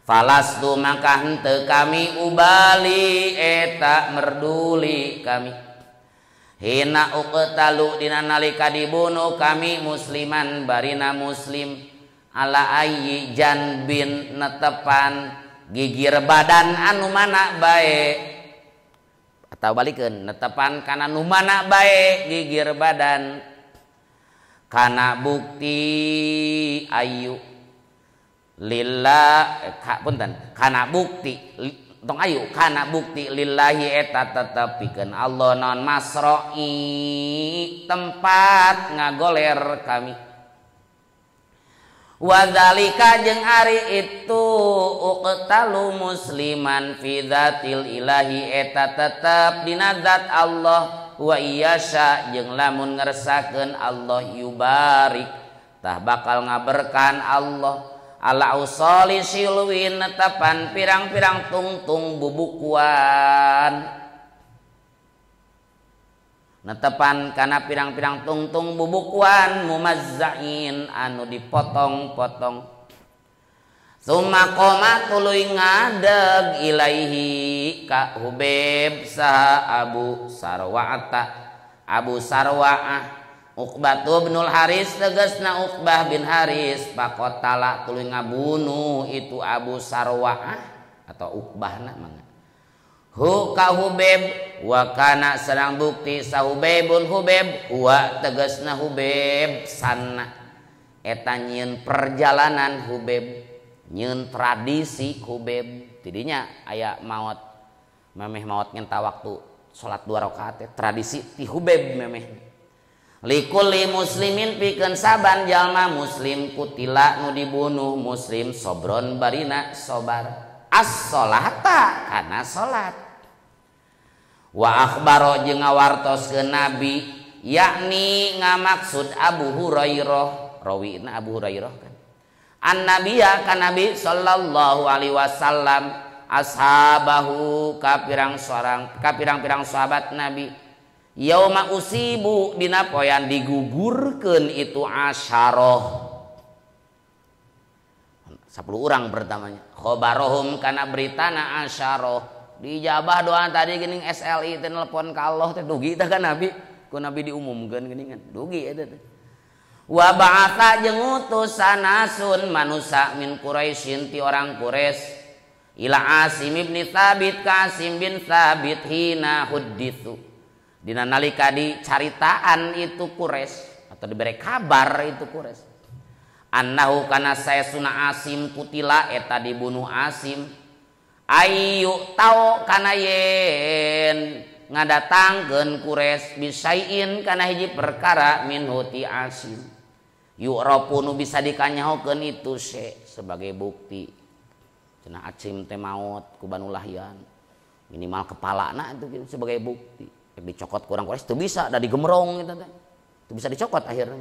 falastu maka henteu kami ubali eta merduli kami hina uqtalu dina nalika dibunuh kami musliman barina muslim ala ayyi janbin netepan gigir badan anu mana bae atau balikeun netepan kana nu mana bae gigir badan kana bukti ayu lillah punten kana bukti tong ayu kana bukti lillahi eta tetepikeun Allah non masro'i tempat ngagoler kami Wadzalika jeung ari itu uqtalu musliman fi dzatil ilahi eta tetep dina zat Allah wa iyasya jeung lamun ngersakeun Allah yubarik tah bakal ngaberkan Allah ala usoli silwin netepan pirang-pirang tungtung bubukuan netepan kana pirang-pirang tungtung bubukuan mumazzain anu dipotong-potong summa qoma tuluy ngadeg ilaihi ka Hubeb saha Abu Sarwa'ah Uqbah binul Haris tegasna Uqbah bin Haris pakotala tuluy ngabunuh itu Abu Sarwa'ah atau Uqbahna mangga hu ka Hubeb wa kana sareng bukti sahubebun Hubeb wa tegasna Hubeb sanna eta nyieun perjalanan Hubeb nyieun tradisi Hubeb tidinya aya maot memeh maot ngenta waktu salat 2 rakaat tradisi ti Hubeb memeh likulli muslimin pikeun saban jalma muslim kutila nu dibunuh muslim sobron barina sobar as-sholata kana salat wa akhbaro jeung ngawartoskeun nabi yakni ngamaksud Abu Hurairah rawina Abu Hurairah kan an nabiya ka nabi sallallahu alaihi wasallam ashabahu ka pirang-pirang sahabat nabi yauma usibu dina poean digugurkeun itu asyarah 10 orang pertamanya khobarohum kana beritana asyarah dijabah doa tadi geuning SLI teh nelpon ka Allah teh dugi teh kan nabi ku nabi diumumkeun geuningan dugi eta teh wa ba'atha jeung ngutus sanasun manusa min Quraisyin ti orang Quraisy ila Asim bin Thabit ka Asim bin Thabit hina hudditsu dina nalika dicaritaan itu Quraisy atau diberi kabar itu Quraisy annahu kana saesuna Asim kutila eta dibunuh Asim ayu tau kana yen ngadatangkeun Quraisy bisain kana hiji perkara min huti Asim yu'rafu nu bisa dikanyahokeun itu sebagai bukti cenah Asim teh maot ku Banu Lahyan minimal kepalana itu sebagai bukti dicokot ku urang Quraisy teu bisa da digemrong eta teh teu bisa dicokot akhirna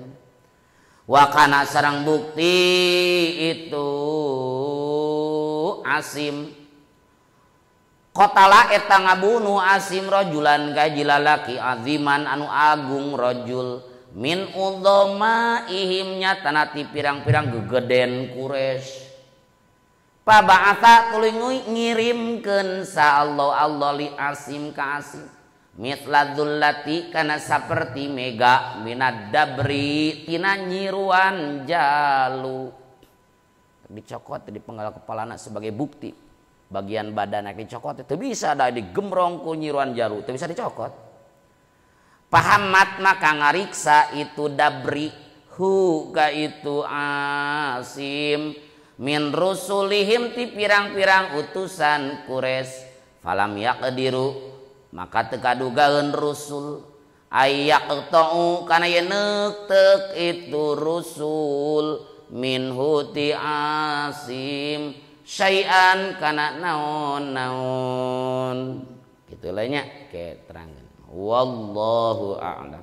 wa kana sareng bukti itu Asim qatala eta ngabunuh Asim rajulan kajilalaki aziman anu agung rajul min udhama ihim nyatana ti pirang-pirang gegeden Quraisy paba'atha tuluy ngirimkeun sa Allah li Asim ka Asim mitla dzullati kana saperti mega minad dabri tina nyiruan jalu dicokot di penggal kepalana sebagai bukti bagian badan dicokot itu bisa ada digemrong ku nyiruan jalu itu bisa dicokot pahamat maka ngariksa itu dabri hu ka itu Asim min rusulihim ti pirang-pirang utusan Quraisy falam yaqdiru maka teu kadugaeun rusul ayyaqta'u kana ye neutek itu rusul min huti Asim syai'an kana naon-naon kitu lah nya ke terangkeun wallahu a'lam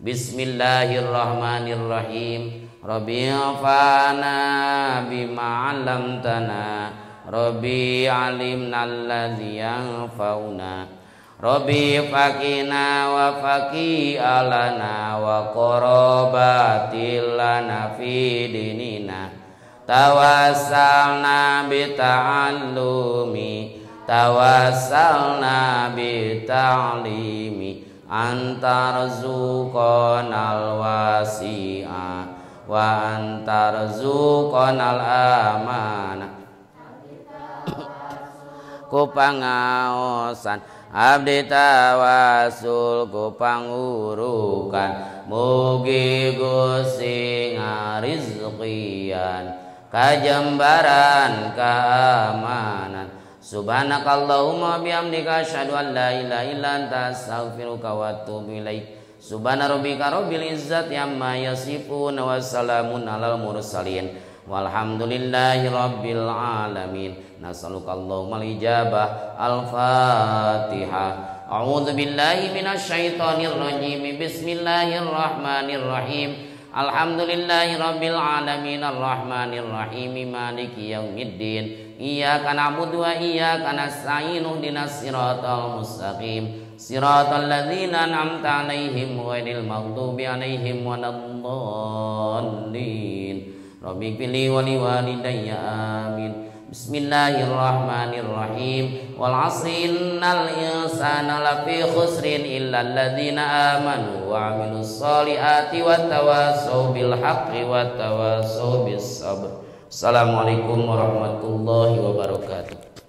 bismillahirrahmanirrahim rabbi fana bima 'allamtana rabbi 'alimna allazi yanfa'una rabbi faqina wa faqi alana wa qarabatil lana fi dinina tawassalna bita'allumi tawassalna bita'limi antarzuqanal wasi'a wa antarzuqanal amana ku pangaosan abdi tawasul ku pangurukan mugi Gusti ngarizqian kajembaran keamanan subhanakallahumma bihamdika asyhadu an la ilaha illa anta astaghfiruka wa atubu ilaik subhana rabbika rabbil izzati amma yasifun wa salamun alal mursalin walhamdulillahi rabbil alamin. Nas'aluka Allahumma al-ijabah. Al-Fatihah. A'udzu billahi minasy syaithanir rajim. Bismillahirrahmanirrahim. Alhamdulillahi rabbil alamin arrahmanir rahim maliki yaumiddin. Iyyaka na'budu wa iyyaka nasta'in ihdinas siratal mustaqim siratal ladzina an'amta 'alaihim ghairil maghdubi 'alaihim waladdallin. Rabbi ighfirli wa liwalidayya amin. Bismillahirrahmanirrahim. Wal 'asri innal insana lafi khusrin illal ladzina amanu wa 'amilus solihati wattawassaw bil haqqi wattawassaw bis sabr. Assalamualaikum warahmatullahi wabarakatuh.